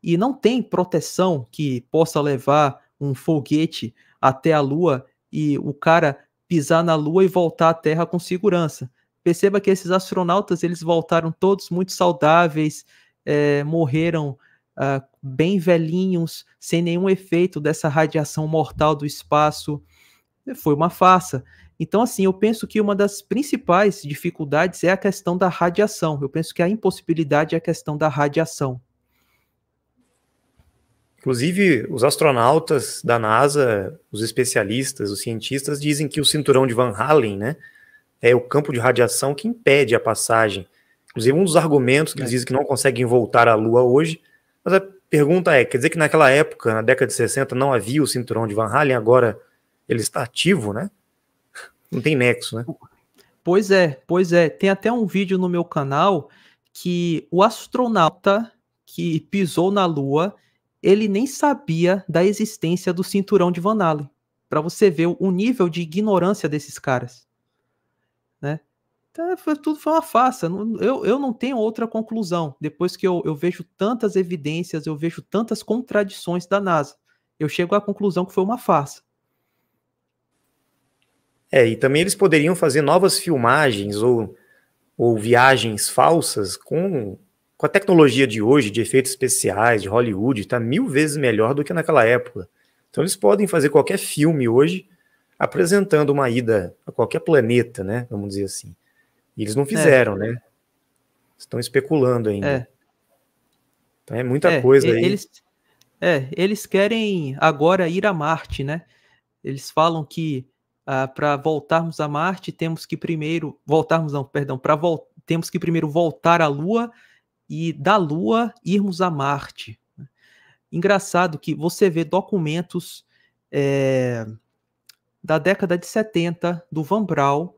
E não tem proteção que possa levar um foguete até a Lua e o cara pisar na Lua e voltar à Terra com segurança. Perceba que esses astronautas eles voltaram todos muito saudáveis, morreram bem velhinhos, sem nenhum efeito dessa radiação mortal do espaço. Foi uma farsa. Então, assim, eu penso que uma das principais dificuldades é a questão da radiação. Eu penso que a impossibilidade é a questão da radiação.
Inclusive, os astronautas da NASA, os especialistas, os cientistas, dizem que o cinturão de Van Allen, né, é o campo de radiação que impede a passagem. Inclusive, um dos argumentos que eles dizem que não conseguem voltar à Lua hoje, mas a pergunta é, quer dizer que naquela época, na década de 60, não havia o cinturão de Van Halen, agora ele está ativo, né? Não tem nexo, né?
Pois é. Tem até um vídeo no meu canal que o astronauta que pisou na Lua, ele nem sabia da existência do cinturão de Van Halen. Para você ver o nível de ignorância desses caras, né? Então, tudo foi uma farsa. Eu não tenho outra conclusão. Depois que eu vejo tantas evidências, eu vejo tantas contradições da NASA, eu chego à conclusão que foi uma farsa.
E também eles poderiam fazer novas filmagens ou viagens falsas com a tecnologia de hoje, de efeitos especiais, de Hollywood, está 1000 vezes melhor do que naquela época. Então eles podem fazer qualquer filme hoje apresentando uma ida a qualquer planeta, né? Vamos dizer assim. E eles não fizeram, né? Estão especulando ainda. Então é muita coisa aí.
Eles querem agora ir a Marte, né? Eles falam que para voltarmos a Marte, temos que primeiro... temos que primeiro voltar à Lua e da Lua irmos a Marte. Engraçado que você vê documentos da década de 70 do Van Braun,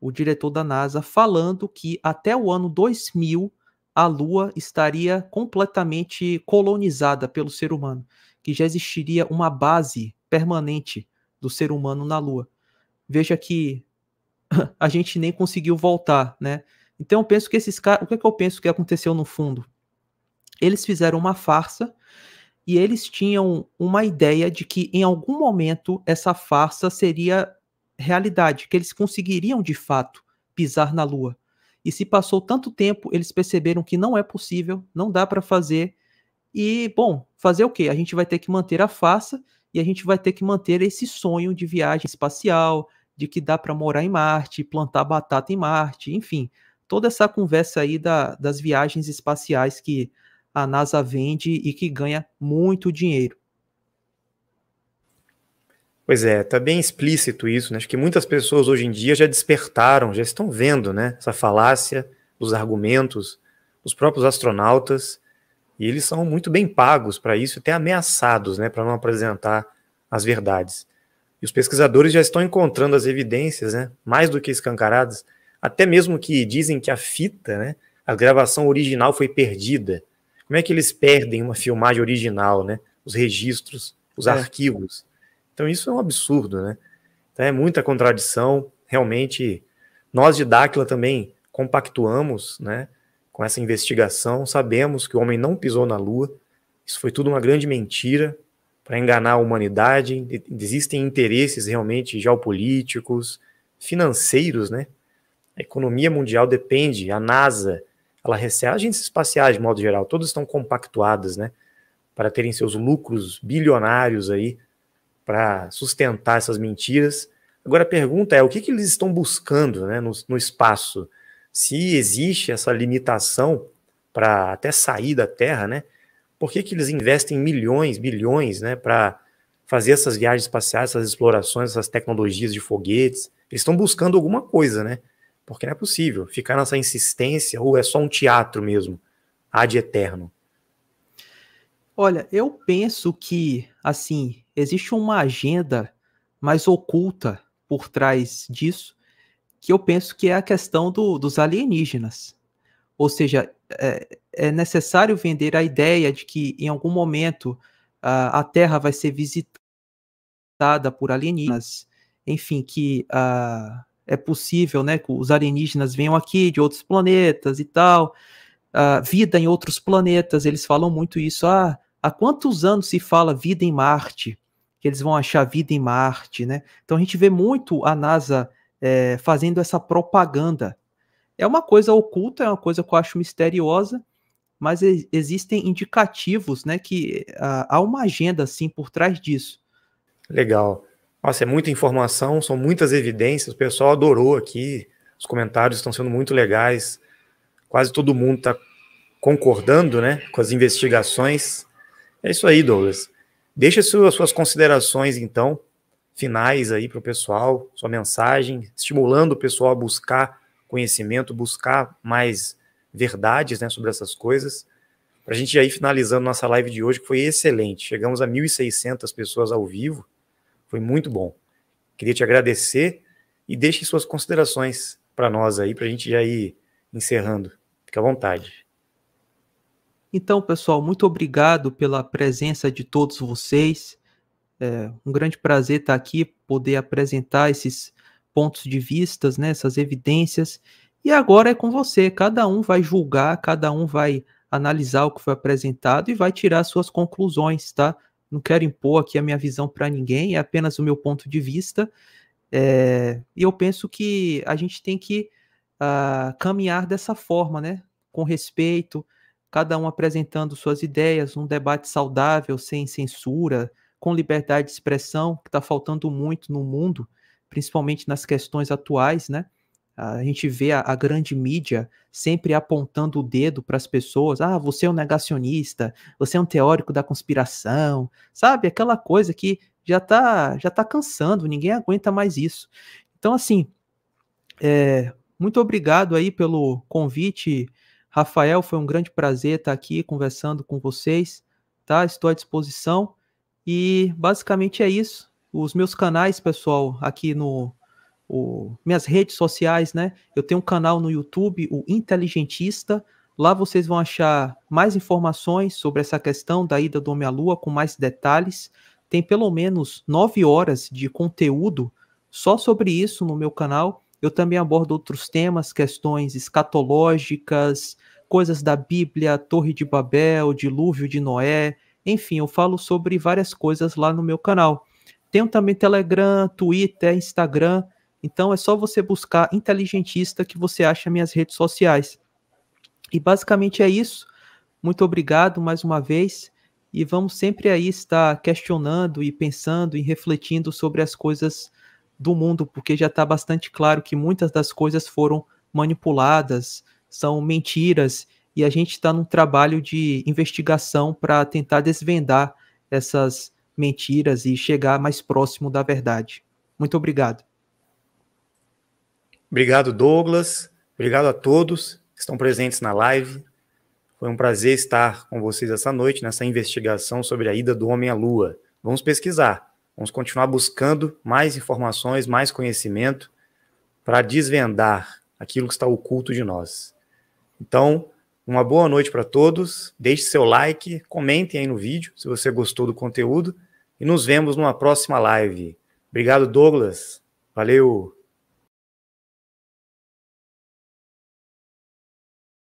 o diretor da NASA, falando que até o ano 2000 a Lua estaria completamente colonizada pelo ser humano, que já existiria uma base permanente do ser humano na Lua. Veja que a gente nem conseguiu voltar, né? Então eu penso que esses caras... O que é que eu penso que aconteceu no fundo? Eles fizeram uma farsa e eles tinham uma ideia de que em algum momento essa farsa seria realidade, que eles conseguiriam de fato pisar na Lua. E se passou tanto tempo, eles perceberam que não é possível, não dá para fazer. E, bom, fazer o quê? A gente vai ter que manter a farsa e a gente vai ter que manter esse sonho de viagem espacial, de que dá para morar em Marte, plantar batata em Marte, enfim, toda essa conversa aí das viagens espaciais que a NASA vende e que ganha muito dinheiro.
Pois é, tá bem explícito isso, né? Acho que muitas pessoas hoje em dia já despertaram, já estão vendo, né? Essa falácia, os argumentos, os próprios astronautas, e eles são muito bem pagos para isso, até ameaçados, né? Para não apresentar as verdades. E os pesquisadores já estão encontrando as evidências, né? Mais do que escancaradas, até mesmo que dizem que a fita, né? A gravação original foi perdida. Como é que eles perdem uma filmagem original, né? Os registros, os arquivos. Então isso é um absurdo, né? Então é muita contradição. Realmente, nós de Dáquila também compactuamos, né, com essa investigação. Sabemos que o homem não pisou na Lua. Isso foi tudo uma grande mentira para enganar a humanidade. Existem interesses realmente geopolíticos, financeiros, né? A economia mundial depende, a NASA, ela recebe, agências espaciais de modo geral, todas estão compactuadas, né, para terem seus lucros bilionários aí, para sustentar essas mentiras. Agora a pergunta é, o que eles estão buscando, né, no espaço? Se existe essa limitação para até sair da Terra, né, por que eles investem milhões, bilhões, né, para fazer essas viagens espaciais, essas explorações, essas tecnologias de foguetes? Eles estão buscando alguma coisa, né? Porque não é possível ficar nessa insistência, ou é só um teatro mesmo, ad eterno.
Olha, eu penso que, assim, existe uma agenda mais oculta por trás disso, que eu penso que é a questão dos alienígenas. Ou seja, é necessário vender a ideia de que em algum momento a Terra vai ser visitada por alienígenas, enfim, que é possível, né, que os alienígenas venham aqui de outros planetas e tal, vida em outros planetas. Eles falam muito isso. Há quantos anos se fala vida em Marte? Que eles vão achar vida em Marte, né? Então a gente vê muito a NASA fazendo essa propaganda. É uma coisa oculta, é uma coisa que eu acho misteriosa, mas existem indicativos, né, que há uma agenda, assim, por trás disso.
Legal. Nossa, é muita informação, são muitas evidências, o pessoal adorou aqui, os comentários estão sendo muito legais, quase todo mundo está concordando, né, com as investigações. É isso aí, Douglas. Deixa suas considerações, então, finais aí para o pessoal, sua mensagem, estimulando o pessoal a buscar conhecimento, buscar mais verdades, né, sobre essas coisas. Para a gente já ir finalizando nossa live de hoje, que foi excelente. Chegamos a 1.600 pessoas ao vivo. Foi muito bom. Queria te agradecer e deixe suas considerações para nós aí, para a gente já ir encerrando. Fique à vontade.
Então, pessoal, muito obrigado pela presença de todos vocês. É um grande prazer estar aqui, poder apresentar esses pontos de vista, né, essas evidências. E agora é com você. Cada um vai julgar, cada um vai analisar o que foi apresentado e vai tirar suas conclusões, tá? Não quero impor aqui a minha visão para ninguém, é apenas o meu ponto de vista. E eu penso que a gente tem que caminhar dessa forma, né? Com respeito, cada um apresentando suas ideias, um debate saudável, sem censura, com liberdade de expressão, que está faltando muito no mundo, principalmente nas questões atuais, né? A gente vê a grande mídia sempre apontando o dedo para as pessoas. Ah, você é um negacionista, você é um teórico da conspiração, sabe? Aquela coisa que já tá cansando, ninguém aguenta mais isso. Então, assim, muito obrigado aí pelo convite, Rafael, foi um grande prazer estar aqui conversando com vocês, tá? Estou à disposição e basicamente é isso. Os meus canais, pessoal, aqui minhas redes sociais, né? Eu tenho um canal no YouTube, o Inteligentista. Lá vocês vão achar mais informações sobre essa questão da ida do homem à Lua, com mais detalhes. Tem pelo menos 9 horas de conteúdo só sobre isso no meu canal. Eu também abordo outros temas, questões escatológicas, coisas da Bíblia, Torre de Babel, Dilúvio de Noé. Enfim, eu falo sobre várias coisas lá no meu canal. Tenho também Telegram, Twitter, Instagram. Então é só você buscar Inteligentista que você acha minhas redes sociais. E basicamente é isso. Muito obrigado mais uma vez. E vamos sempre aí estar questionando e pensando e refletindo sobre as coisas do mundo, porque já está bastante claro que muitas das coisas foram manipuladas, são mentiras, e a gente está num trabalho de investigação para tentar desvendar essas mentiras e chegar mais próximo da verdade. Muito obrigado.
Obrigado, Douglas. Obrigado a todos que estão presentes na live. Foi um prazer estar com vocês essa noite nessa investigação sobre a ida do homem à Lua. Vamos pesquisar, vamos continuar buscando mais informações, mais conhecimento para desvendar aquilo que está oculto de nós. Então, uma boa noite para todos. Deixe seu like, comentem aí no vídeo se você gostou do conteúdo e nos vemos numa próxima live. Obrigado, Douglas. Valeu!